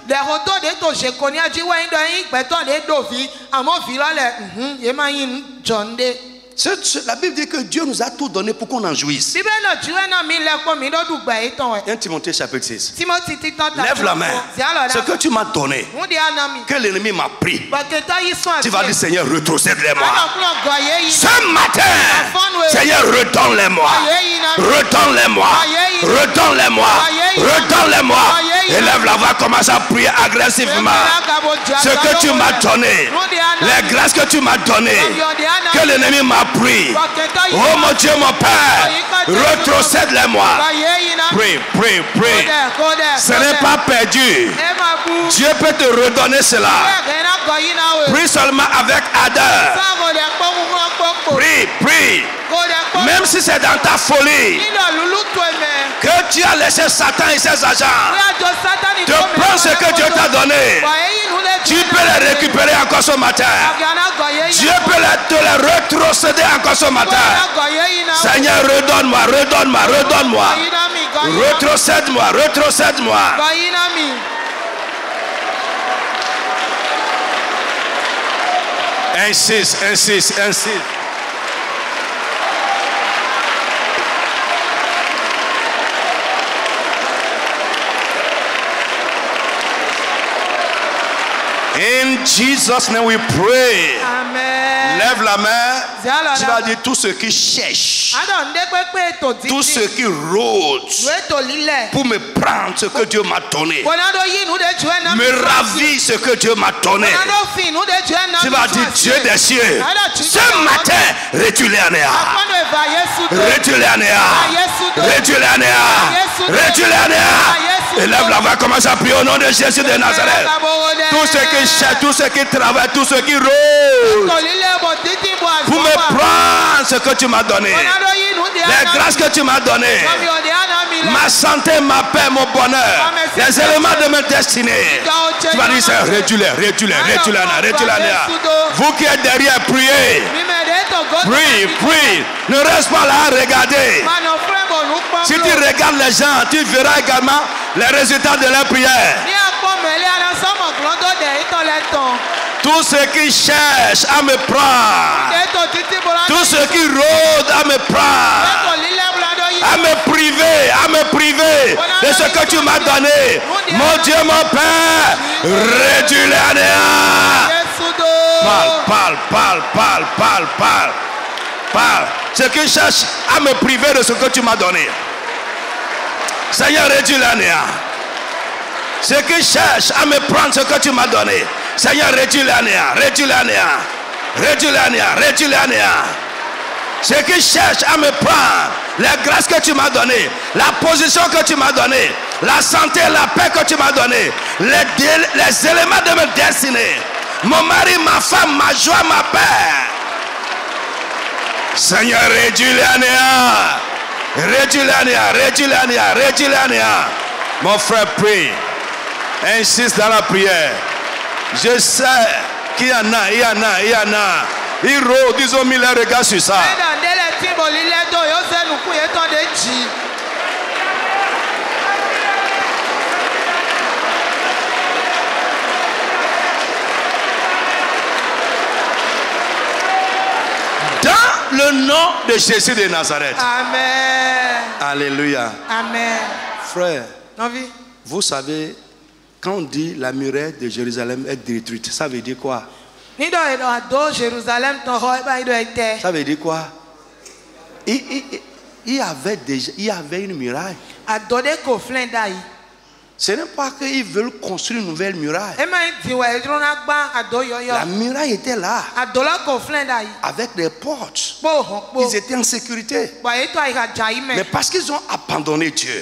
La Bible dit que Dieu nous a tout donné pour qu'on en jouisse. 1 Timothée chapitre 6. Lève la main. Ce que tu m'as donné, que l'ennemi m'a pris, tu vas dire Seigneur, retrocède-les-moi. Ce matin, Seigneur, redonne-les-moi. Redonne-les-moi. Redonne-les-moi. Redonne-les-moi. Élève la voix, commence à prier agressivement. Ce que tu m'as donné, les grâces que tu m'as données, que l'ennemi m'a pris. Oh mon Dieu, mon Père, retrocède-les-moi. Prie, prie, prie. Ce n'est pas perdu. Dieu peut te redonner cela. Prie seulement avec ardeur. Prie, prie. Même si c'est dans ta folie que tu as laissé Satan et ses agents te prendre ce que Dieu t'a donné, tu peux les récupérer encore ce matin. Dieu peut te les retrocéder encore ce matin. Seigneur, redonne-moi, redonne-moi, redonne-moi. Retrocède-moi, retrocède-moi. Insiste, insiste, insiste. In Jesus' name we pray. Amen. Lève la main. Tu vas dire tout ce qui cherche, tout ce qui rôde pour me prendre ce que Dieu m'a donné, me ravir ce que Dieu m'a donné. Tu vas dire Dieu des cieux, ce matin, réduis-les en néant. Réduis-les en néant. Réduis-les en néant. Réduis-les en néant. Élève la voix, commence à prier au nom de Jésus de Nazareth. Tout ce qui cherche, tout ce qui travaille, tout ce qui rôde pour me prendre ce que tu m'as donné, les grâces que tu m'as données, ma santé, ma paix, mon bonheur, les éléments de ma destinée. Tu vas dire, c'est réduis-les, réduis-les, réduis-les, réduis-les. Vous qui êtes derrière, priez. Prie, prie. Ne reste pas là à regarder. Si tu regardes les gens, tu verras également les résultats de leur prière. Tous ceux qui cherchent à me prendre, tous ceux qui rôdent à me prendre, à me priver de ce que tu m'as donné, mon Dieu, mon Père, réduis-les à néant. Parle. Ceux qui cherchent à me priver de ce que tu m'as donné, Seigneur, réduis-les à néant. Ceux qui cherchent à me prendre ce que tu m'as donné, Seigneur, réduis-les à néant, réduis-les à néant, réduis-les à néant, réduis-les à néant. Ceux qui cherchent à me prendre les grâces que tu m'as données, la position que tu m'as donnée, la santé, la paix que tu m'as donnée, les éléments de ma destinée, mon mari, ma femme, ma joie, ma paix. Seigneur, réduis-les à néant, réduis-les à néant, réduis-les à néant, réduis-les à néant. Mon frère, prie. Insiste dans la prière. Je sais qu'il y en a, il y en a, il y en a. Ils rôdent, ils ont mis leur regard sur ça. Dans le nom de Jésus de Nazareth. Amen. Alléluia. Amen. Frère, vous savez, quand on dit la muraille de Jérusalem est détruite, ça veut dire quoi? Ça veut dire quoi? Il y avait une muraille. Ce n'est pas qu'ils veulent construire une nouvelle muraille. La muraille était là, avec des portes. Ils étaient en sécurité. Mais parce qu'ils ont abandonné Dieu,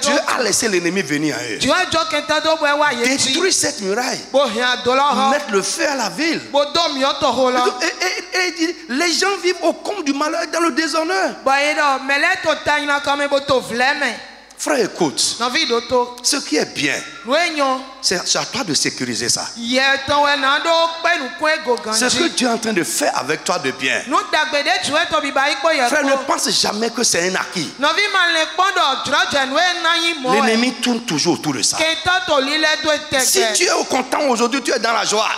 Dieu a laissé l'ennemi venir à eux. Détruire cette muraille, mettre le feu à la ville. Et les gens vivent au comble du malheur, dans le déshonneur. Frère, écoute. Ce qui est bien, c'est à toi de sécuriser ça. C'est ce que Dieu est en train de faire avec toi de bien. Frère, ne pense jamais que c'est un acquis. L'ennemi tourne toujours autour de ça. Si tu es au content aujourd'hui, tu es dans la joie.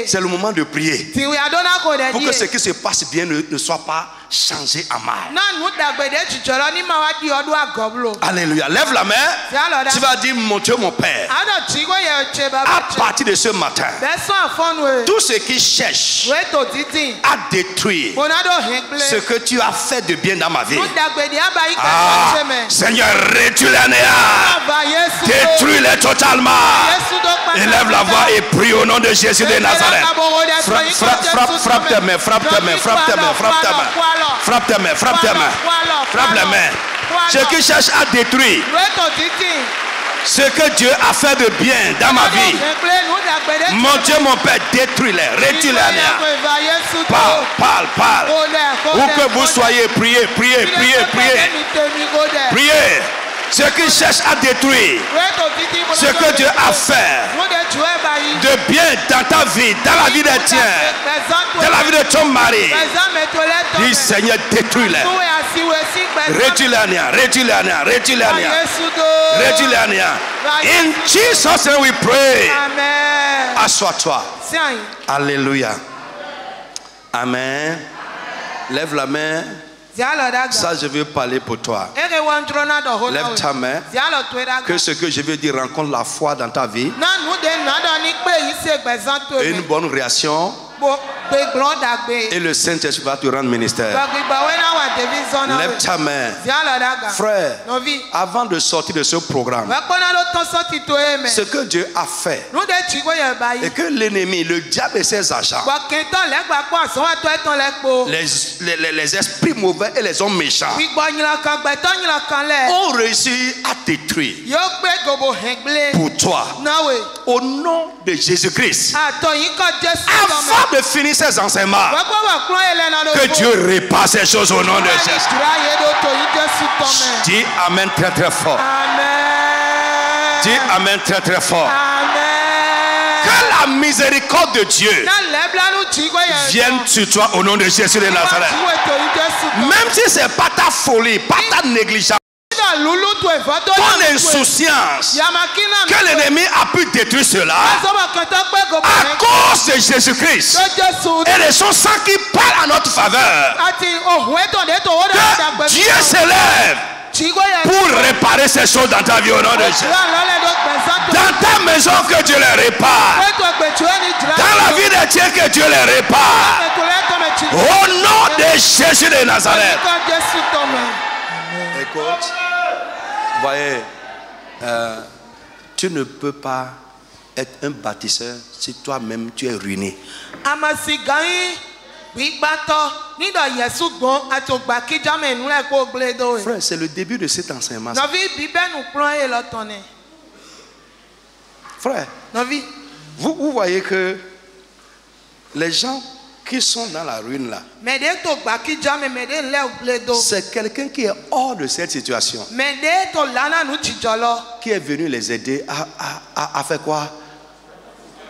C'est le moment de prier pour que ce qui se passe bien ne soit pas changé en mal. Alléluia. Lève la main. Tu vas dire, mon Dieu, mon Père, à partir de ce matin, tout ce qui cherche à détruire ce que tu as fait de bien dans ma vie, Seigneur, rétruis-les, détruis-les totalement. Élève la voix et prie au nom de Jésus de Nazareth. Frappe tes mains, frappe tes mains, frappe tes mains, frappe tes mains. Frappe tes mains, frappe tes mains, frappe les mains. Ceux qui cherchent à détruire ce que Dieu a fait de bien dans ma vie, mon Dieu, mon Père, détruis-les, retire-les. Parle. Où que vous soyez, priez. Priez. Ceux qui cherchent à détruire ce que Dieu a fait de bien dans ta vie, dans la vie des tiens, dans la vie de ton mari, dis Seigneur, détruis-les. Retire-les. In Jesus' name we pray. Assois-toi. Alléluia. Amen. Lève la main. Ça, je veux parler pour toi. Lève ta main. Que ce que je veux dire rencontre la foi dans ta vie. Et une bonne réaction. Et le Saint-Esprit va te rendre ministère. Lève ta main. Frère, avant de sortir de ce programme, ce que Dieu a fait et que l'ennemi, le diable et ses agents, les esprits mauvais et les hommes méchants ont réussi à détruire pour toi au nom de Jésus-Christ. Avant de finir ces enseignements, que Dieu répare ces choses au nom de Jésus. Dis Amen très très fort. Dis Amen très très fort. Que la miséricorde de Dieu vienne sur toi au nom de Jésus de Nazareth. Même si ce n'est pas ta folie, pas ta négligence, ton insouciance, que l'ennemi a pu détruire cela à cause de Jésus-Christ et de son sang qui parle en notre faveur. Que Dieu s'élève pour réparer ces choses dans ta vie au nom de Jésus. Dans ta maison, que Dieu les répare. Dans la vie des tiens, que Dieu les répare. Au nom de Jésus de Nazareth. Écoute, voyez, tu ne peux pas être un bâtisseur si toi-même tu es ruiné. Frère, c'est le début de cet enseignement. Frère, vous voyez que les gens qui sont dans la ruine là, c'est quelqu'un qui est hors de cette situation, qui est venu les aider à faire quoi?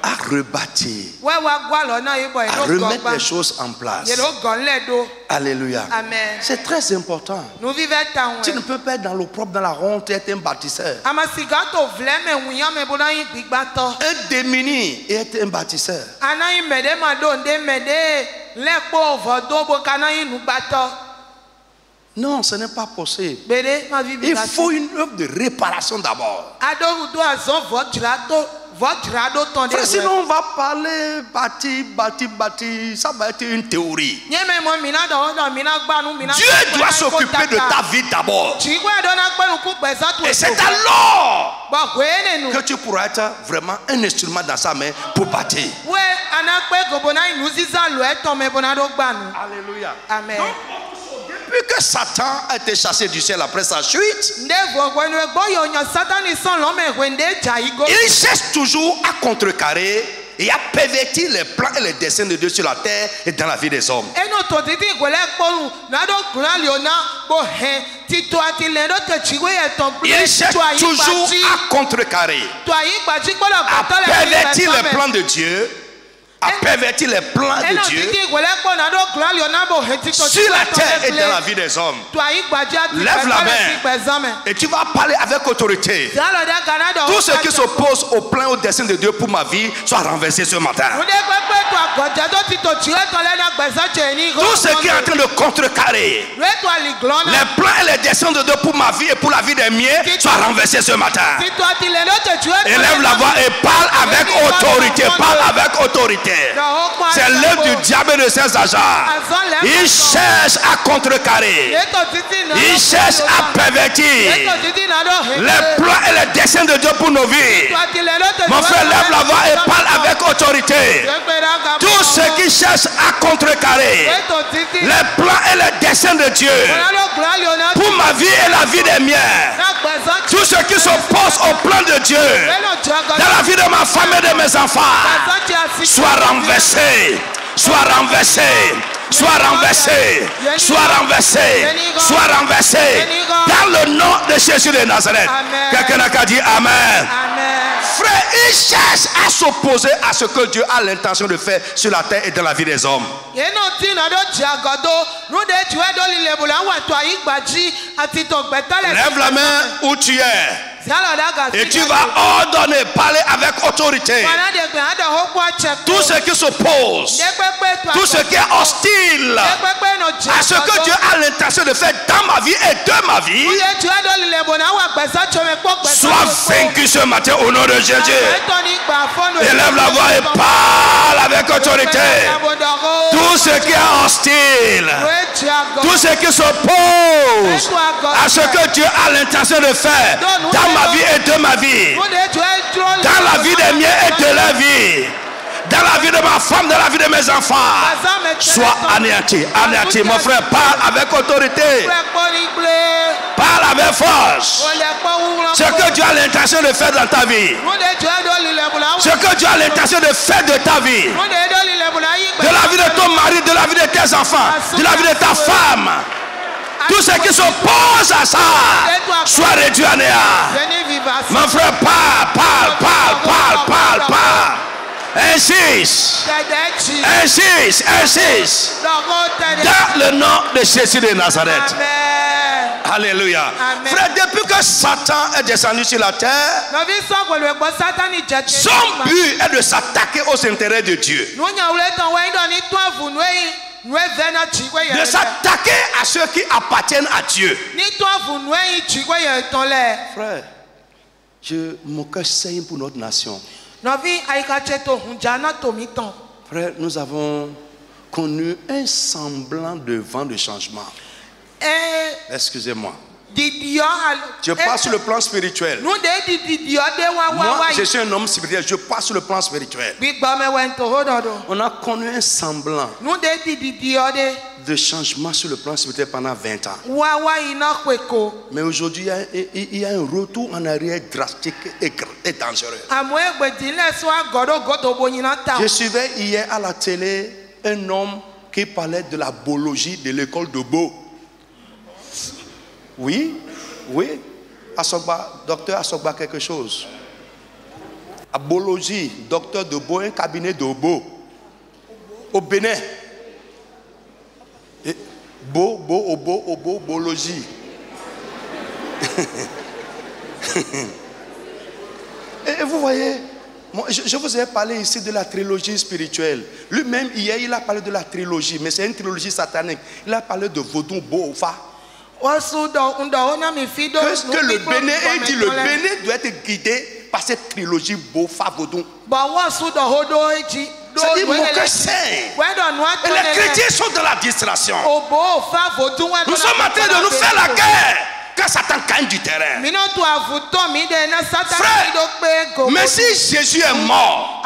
À rebâtir, à remettre les choses en place. Alléluia. Amen. C'est très important. Tu ne peux pas être dans l'opprobre, dans la honte et être un bâtisseur. Un démuni et être un bâtisseur. Non, ce n'est pas possible. Il faut une œuvre de réparation d'abord. Frère, sinon on va parler bâti, ça va être une théorie. Dieu doit s'occuper de ta vie d'abord. Et c'est alors que tu pourras être vraiment un instrument dans sa main pour bâtir. Alléluia. Amen. Donc, depuis que Satan a été chassé du ciel après sa chute, il cherche toujours à contrecarrer et à pervertir les plans et les desseins de Dieu sur la terre et dans la vie des hommes. Il cherche toujours à contrecarrer, à pervertir les plans de Dieu, à pervertir les plans de Dieu sur la terre et dans la vie des hommes. Lève la main et tu vas parler avec autorité. Tout ce qui s'oppose au plan, au dessein de Dieu pour ma vie soit renversé ce matin. Tout ce qui est en train de contrecarrer les plans et les desseins de Dieu pour ma vie et pour la vie des miens soit renversé ce matin. Élève la voix et parle avec autorité. Parle avec autorité. C'est l'œuvre du diable et de ses agents. Il cherche à contrecarrer. Il cherche à pervertir les plans et les desseins de Dieu pour nos vies. Mon frère, lève la voix et parle avec autorité. Tous ceux qui cherchent à contrecarrer les plans et les desseins de Dieu pour ma vie et la vie des miens, tous ceux qui s'opposent au plan de Dieu dans la vie de ma femme et de mes enfants, soient renversés, soient renversés, soient renversés, soient renversés, soient renversés dans le nom de Jésus de Nazareth. Quelqu'un a qu'à dire Amen. Frère, il cherche à s'opposer à ce que Dieu a l'intention de faire sur la terre et dans la vie des hommes. Lève la main où tu es. Et tu vas ordonner, parler avec autorité. Tout ce qui s'oppose, tout ce qui est hostile à ce que Dieu a l'intention de faire dans ma vie et de ma vie, soit vaincu ce matin au nom de Jésus. Élève la voix et parle avec autorité. Tout ce qui est hostile, tout ce qui s'oppose à ce que Dieu a l'intention de faire dans ma vie et de ma vie, dans la vie des miens et de la vie, dans la vie de ma femme, dans la vie de mes enfants, sois anéanti, anéanti. Mon frère, parle avec autorité, parle avec force. Ce que Dieu a l'intention de faire dans ta vie, ce que Dieu a l'intention de faire de ta vie, de la vie de ton mari, de la vie de tes enfants, de la vie de ta femme, tout ce qui s'oppose à ça soit réduit à néant. Mon frère, parle. Insiste. Dans le nom de Jésus de Nazareth. Alléluia. Frère, depuis que Satan est descendu sur la terre, son but est de s'attaquer aux intérêts de Dieu. De s'attaquer à ceux qui appartiennent à Dieu. Frère, mon cœur saigne pour notre nation. Frère, nous avons connu un semblant de vent de changement. Excusez-moi. Je passe sur le plan spirituel. Moi, je suis un homme spirituel. Je passe sur le plan spirituel. On a connu un semblant de changement sur le plan spirituel pendant 20 ans. Mais aujourd'hui, il y a un retour en arrière drastique et dangereux. Je suivais hier à la télé un homme qui parlait de la biologie de l'école de Beau. Oui, Asogba, docteur Asogba quelque chose. À biologie, docteur de Beau, un cabinet de Beau. Au Bénin. Biologie. Et vous voyez, je vous ai parlé ici de la trilogie spirituelle. Lui-même, hier, il a parlé de la trilogie, mais c'est une trilogie satanique. Il a parlé de Vodou, Bofa. Que le Bénin, il dit, le Bénin doit être guidé par cette trilogie Bofa, Vodou. C'est-à-dire mon cœur saigne. Et les chrétiens sont dans la distraction. Nous sommes en train de nous faire la guerre quand Satan gagne du terrain. Frère, mais si Jésus est mort,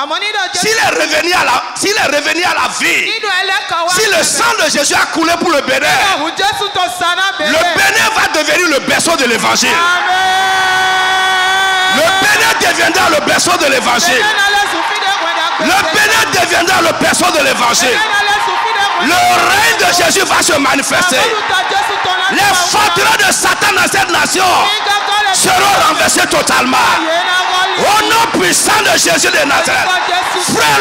s'il est revenu à la vie, si le sang de Jésus a coulé pour le Bénin, le Bénin va devenir le berceau de l'évangile. Le Bénin deviendra le berceau de l'évangile. Le Bénin deviendra le berceau de l'évangile. Le règne de Jésus va se manifester. Les forteresses de Satan totalement. Au nom puissant de Jésus de Nazareth. Frère,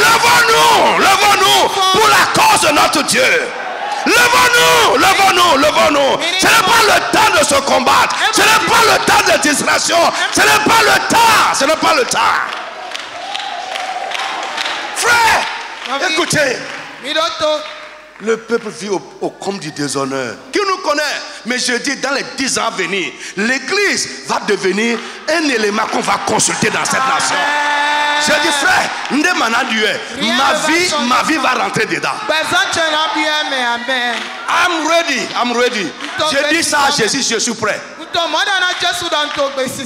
levons-nous pour la cause de notre Dieu. Levons-nous. Ce n'est pas le temps de se combattre. Ce n'est pas le temps de distraction. Ce n'est pas le temps. Frère, écoutez. Le peuple vit au comble du déshonneur. Qui nous connaît? Mais je dis, dans les 10 ans à venir, l'église va devenir un élément qu'on va consulter dans cette nation. Je dis, frère, ma vie va rentrer dedans. I'm ready. Je dis ça à Jésus, je suis prêt.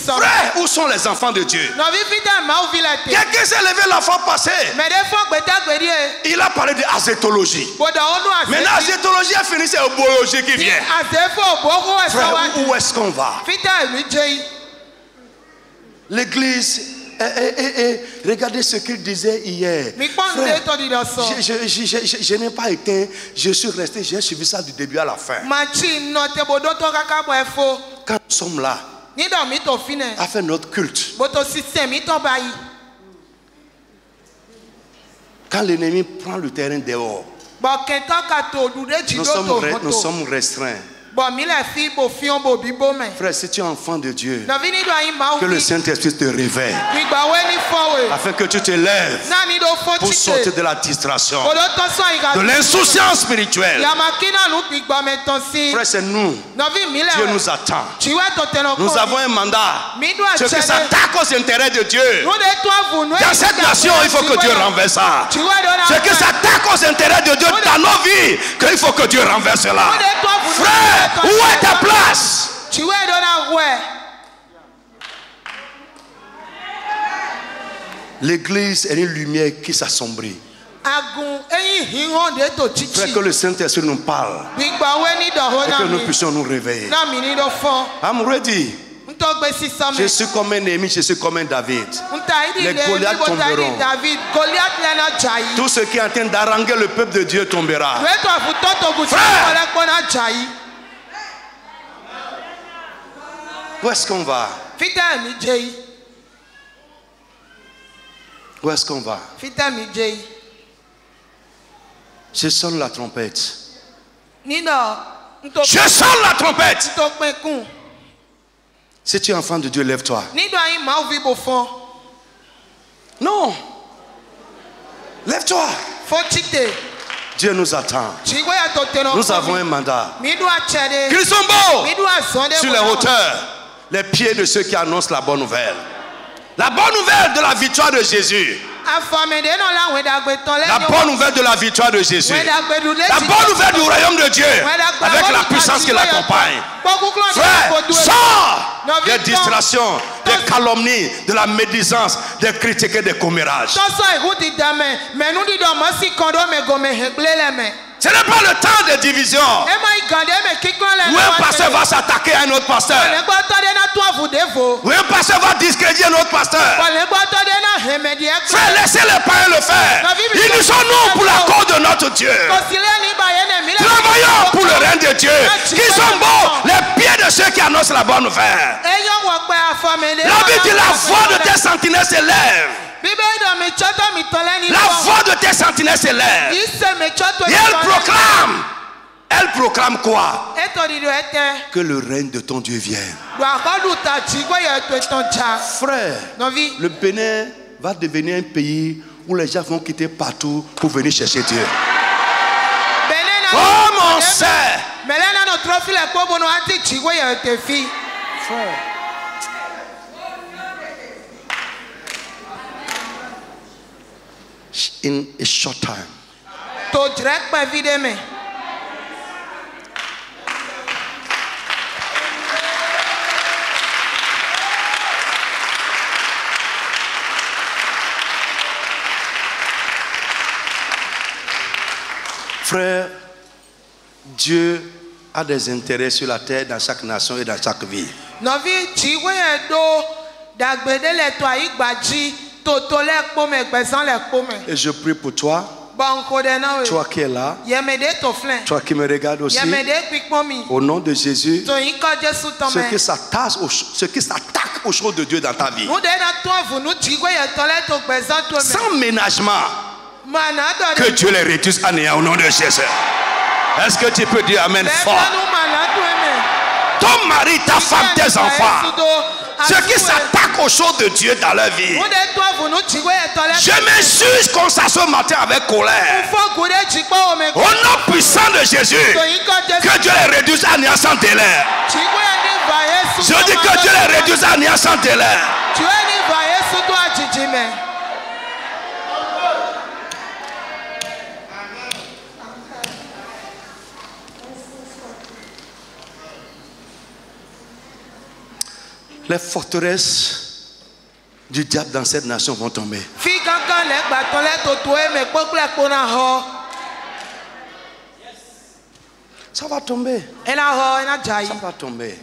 Frère, où sont les enfants de Dieu? Quelqu'un s'est levé la fois passée. Il a parlé de azétologie. Maintenant, azétologie a fini, c'est biologie qui vient. Frère, où est-ce qu'on va? L'église, regardez ce qu'il disait hier. Frère, je n'ai pas été, je suis resté, j'ai suivi ça du début à la fin. Quand nous sommes là, à faire notre culte, quand l'ennemi prend le terrain dehors, nous sommes restreints. Frère, si tu es enfant de Dieu, que le Saint-Esprit te réveille afin que tu te lèves pour sortir de la distraction, de l'insouciance spirituelle. Frère, c'est nous. Dieu nous attend. Nous avons un mandat. Ce qui s'attaque aux intérêts de Dieu dans cette nation, il faut que Dieu renverse ça. Ce qui s'attaque aux intérêts de Dieu dans nos vies, qu'il faut que Dieu renverse cela. Frère, où est ta place? L'église est une lumière qui s'assombrit. Frère, que le Saint-Esprit nous parle et que nous puissions nous réveiller. I'm ready. Je suis comme un Néhémie, je suis comme un David. Les Goliaths tomberont. Tout ce qui est en train d'haranguer le peuple de Dieu tombera. Frère, où est-ce qu'on va? Où est-ce qu'on va? Je sonne la trompette. Je sonne la trompette. Si tu es enfant de Dieu, lève-toi. Non. Lève-toi. Dieu nous attend. Nous avons un mandat. Qu'ils sont beaux sur les hauteurs, les pieds de ceux qui annoncent la bonne nouvelle. La bonne nouvelle de la victoire de Jésus. La bonne nouvelle de la victoire de Jésus. La bonne nouvelle du royaume de Dieu. Avec la puissance qui l'accompagne. Frère, sors des distractions, des calomnies, de la médisance, des critiques et des commérages. Ce n'est pas le temps de division. Où un pasteur va s'attaquer à un autre pasteur. Où un pasteur va discréditer un autre pasteur. Frère, laissez les païens le faire. Ils sont nous pour la cause de notre Dieu. Travaillons pour le règne de Dieu. Qui sont beaux, les pieds de ceux qui annoncent la bonne nouvelle. La Bible dit la voix de tes sentinelles s'élève. La voix de tes sentinelles s'élève. Et elle proclame quoi? Que le règne de ton Dieu vienne. Frère, le Bénin va devenir un pays où les gens vont quitter partout pour venir chercher Dieu. Oh mon Seigneur! Frère, in a short time. Frère, Dieu a des intérêts sur la terre dans chaque nation et dans chaque vie. Et je prie pour toi Toi qui es là, toi qui me regardes aussi, au nom de Jésus, ce qui s'attaque aux choses de Dieu dans ta vie, sans ménagement, que Dieu les réduise à néant au nom de Jésus. Est-ce que tu peux dire Amen fort? Ton mari, ta femme, tes enfants, ceux qui s'attaquent aux choses de Dieu dans leur vie, je m'excuse comme ça ce matin avec colère. Au nom puissant de Jésus, que Dieu les réduise à néant sans délai. Je dis que Dieu les réduise à néant sans délai. Les forteresses du diable dans cette nation vont tomber. Ça va tomber. Ça va tomber.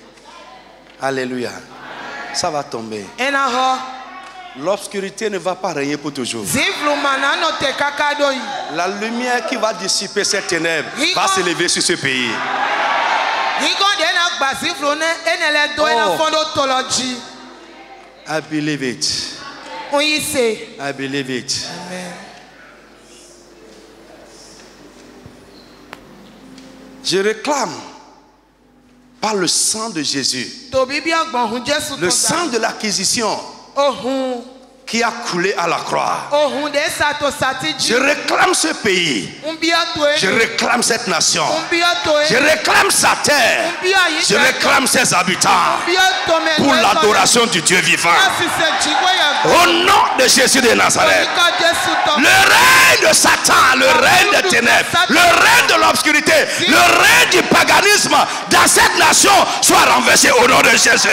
Alléluia. Ça va tomber. L'obscurité ne va pas régner pour toujours. La lumière qui va dissiper ces ténèbres va s'élever sur ce pays. I believe it. I believe it. Amen. Je réclame par le sang de Jésus, le sang de l'acquisition qui a coulé à la croix. Je réclame ce pays. Je réclame cette nation. Je réclame sa terre. Je réclame ses habitants pour l'adoration du Dieu vivant. Au nom de Jésus de Nazareth, le règne de Satan, le règne des ténèbres, le règne de l'obscurité, le règne du paganisme dans cette nation soit renversé au nom de Jésus.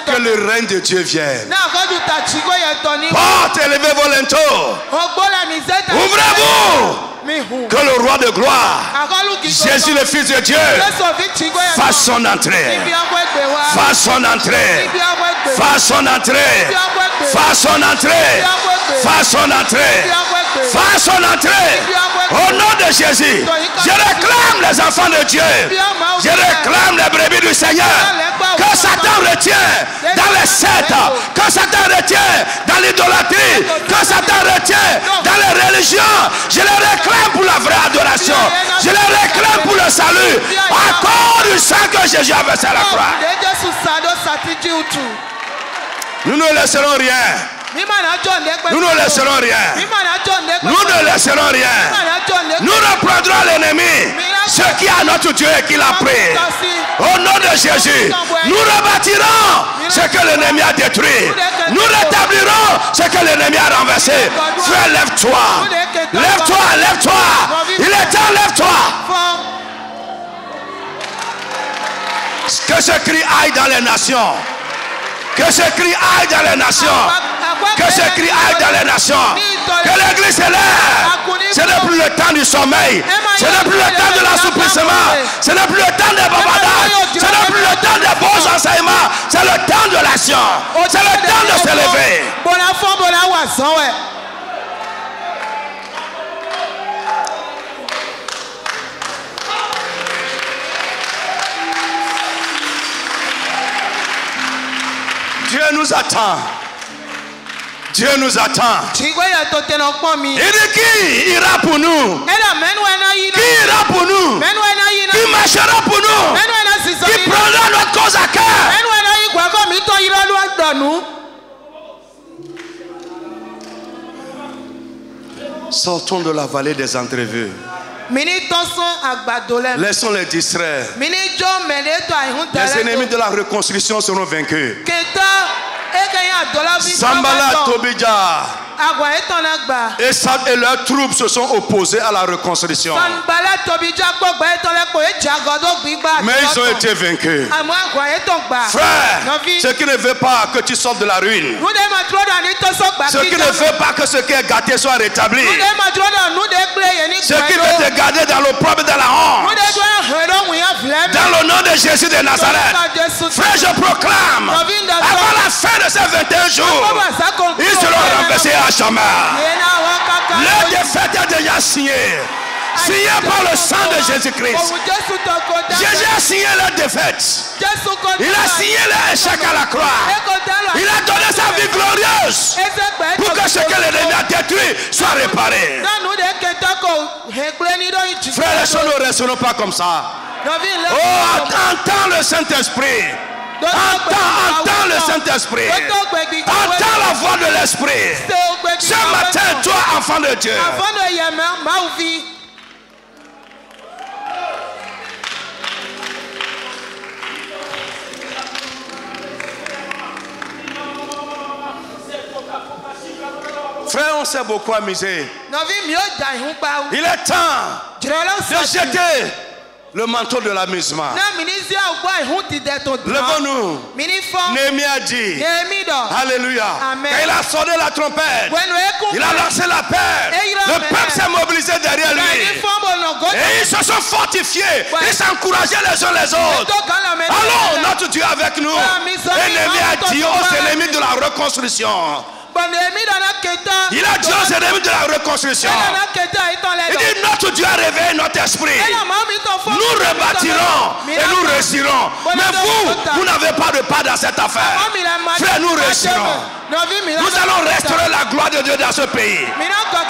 Que le règne de Dieu vienne. Porte élevez vos linteaux. Ouvrez-vous. Que le roi de gloire, Jésus le Fils de Dieu, fasse son entrée. Fasse son entrée. Fasse son entrée. Fasse son entrée. Fasse son entrée. Fasse son entrée. Au nom de Jésus, je réclame les enfants de Dieu. Je réclame les brebis du Seigneur. Que Satan retient dans les sectes, que Satan retient dans l'idolâtrie, que Satan retient dans les religions. Je les réclame pour la vraie adoration. Je les réclame pour le salut. À cause du sang que Jésus a versé à la croix. Nous ne laisserons rien. Nous ne laisserons rien. Nous ne laisserons rien. Nous reprendrons l'ennemi, ce qui est à notre Dieu et qui l'a pris. Au nom de Jésus, nous rebâtirons ce que l'ennemi a détruit. Nous rétablirons ce que l'ennemi a renversé. Frère, lève-toi. Lève-toi, lève-toi. Il est temps, lève-toi. Que ce cri aille dans les nations. Que ce cri aille dans les nations. Que ce cri aille dans les nations. Que l'église s'élève. Ce n'est plus le temps du sommeil. Ce n'est plus le temps de l'assouplissement. Ce n'est plus le temps des babadages. Ce n'est plus le temps des bons enseignements. C'est le temps de l'action. C'est le temps de s'élever. Dieu nous attend. Dieu nous attend. Il dit qui ira pour nous? Qui ira pour nous? Qui marchera pour nous? Qui prendra notre cause à cœur? Sortons de la vallée des entrevues. Laissons les distraire. Les ennemis de la reconstruction seront vaincus. Sambala Tobija et leurs troupes se sont opposés à la reconstruction. Mais ils ont été vaincus. Frère, ce qui ne veut pas que tu sortes de la ruine, ce qui ne veut pas que ce qui est gâté soit rétabli, ce qui veut te garder dans l'opprobre et dans la honte, dans le nom de de Jésus de Nazareth. Frère, je proclame, avant la fin de ces 21 jours, ils seront renversés à jamais. Le défaite est déjà signé. Signé par le sang de Jésus-Christ. Jésus a signé la défaite. Il a signé l'échec à la croix. Il a donné sa vie glorieuse pour que ce que l'ennemi a détruit soit réparé. Frères, les choses ne resteront pas comme ça. Oh, entends le Saint-Esprit. Entends le Saint-Esprit. Entends la voix de l'Esprit. Ce matin, toi, enfant de Dieu, frère, on s'est beaucoup amusé. Il est temps de jeter le manteau de l'amusement. Levons-nous. Néhémie a dit, alléluia. Quand il a sonné la trompette, il a lancé la paix. Le peuple s'est mobilisé derrière lui. Et ils se sont fortifiés. Ils s'encourageaient les uns les autres. Allons, notre Dieu avec nous. Et Néhémie a dit aux ennemis de la reconstruction. Il a dit aux ennemis de la reconstruction. Il dit, notre Dieu a réveillé notre esprit. Nous rebâtirons et nous réussirons. Mais vous n'avez pas de part dans cette affaire. Frère, nous réussirons. Nous allons restaurer la gloire de Dieu dans ce pays.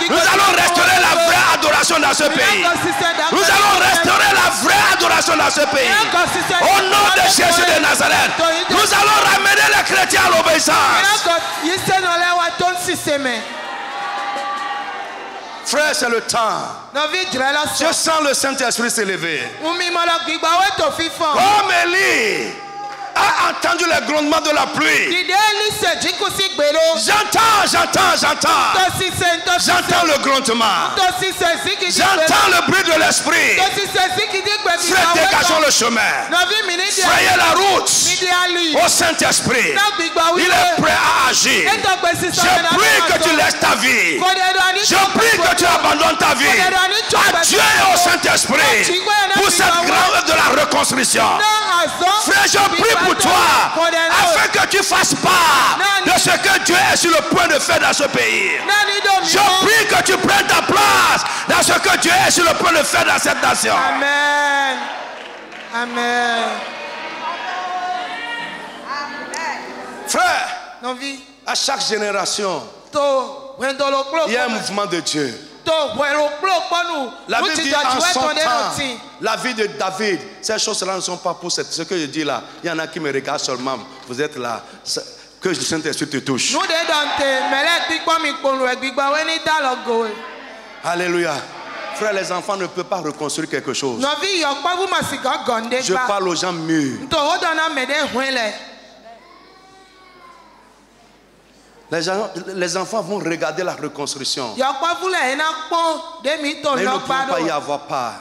Nous allons restaurer la vraie adoration dans ce pays. Nous allons restaurer la vraie adoration dans ce pays. Au nom de Jésus de Nazareth, nous allons ramener les chrétiens à l'obéissance. Frère, c'est le temps. Je sens le Saint-Esprit s'élever. Comme Élie a entendu le grondement de la pluie. J'entends le grondement. J'entends le bruit de l'esprit. Frère, dégageons le chemin. Frayez la route au Saint-Esprit. Il est prêt à agir. Je prie que tu laisses ta vie. Je prie que tu abandonnes ta vie à Dieu et au Saint-Esprit pour cette grande œuvre de la reconstruction. Frère, je prie pour toi afin que tu fasses part de ce que Dieu est sur le point de faire dans ce pays. Je prie que tu prennes ta place dans ce que Dieu est sur le point de faire dans cette nation. Amen. Amen. Frère, à chaque génération, il y a un mouvement de Dieu. La Bible dit en son temps, la vie de David, ces choses-là ne sont pas pour ce que je dis là. Il y en a qui me regardent seulement. Vous êtes là. Que le Saint-Esprit te touche. Alléluia. Frère, les enfants ne peuvent pas reconstruire quelque chose. Je parle aux gens mûrs. Les enfants vont regarder la reconstruction. Mais ils ne pourront pas y avoir part.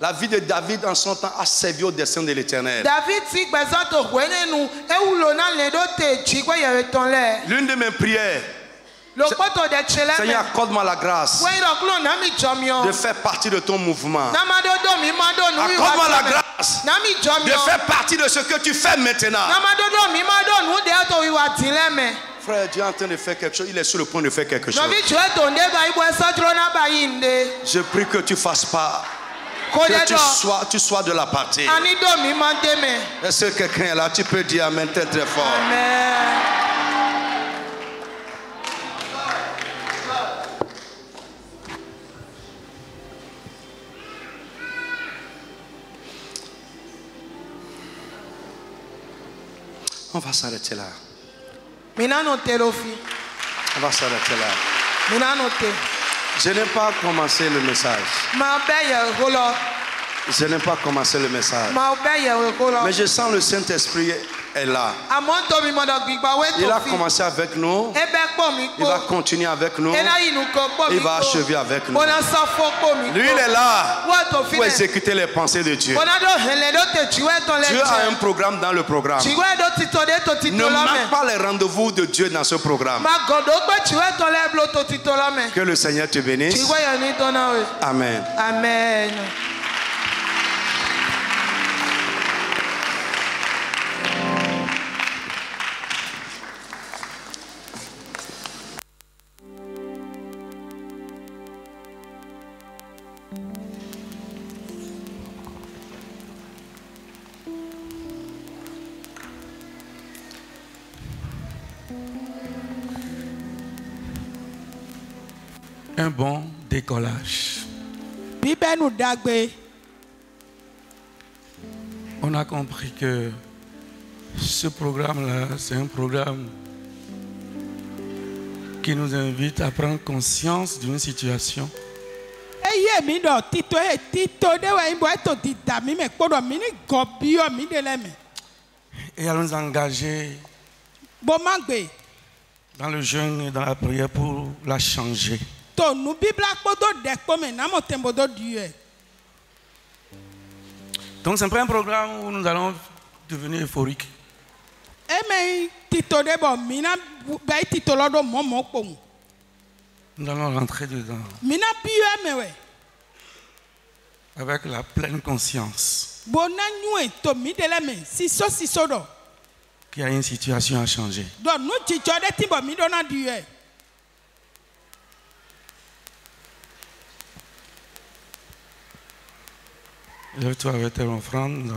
La vie de David en son temps a servi au dessein de l'Éternel. L'une de mes prières, Seigneur, accorde-moi la grâce de faire partie de ton mouvement. Accorde-moi la grâce de faire partie de ce que tu fais maintenant. Frère, Dieu est en train de faire quelque chose. Il est sur le point de faire quelque chose. Je prie que tu fasses part. Que tu sois de la partie. Est-ce que quelqu'un est là? Tu peux dire amen très très fort. Amen. On va s'arrêter là. On va s'arrêter là. Je n'ai pas commencé le message. Je n'ai pas commencé le message. Mais je sens le Saint-Esprit est là. Il a commencé avec nous. Il va continuer avec nous. Il va achever avec nous. Lui, il est là pour exécuter les pensées de Dieu. Dieu a un programme dans le programme. Ne manque pas les rendez-vous de Dieu dans ce programme. Que le Seigneur te bénisse. Amen. Amen. un bon décollage. On a compris que ce programme-là, c'est un programme qui nous invite à prendre conscience d'une situation. Et à nous engager dans le jeûne et dans la prière pour la changer. Donc c'est pas un programme où nous allons devenir euphoriques. Nous allons rentrer dedans avec la pleine conscience qu'il y a une situation à changer. Lève-toi avec tes offrandes.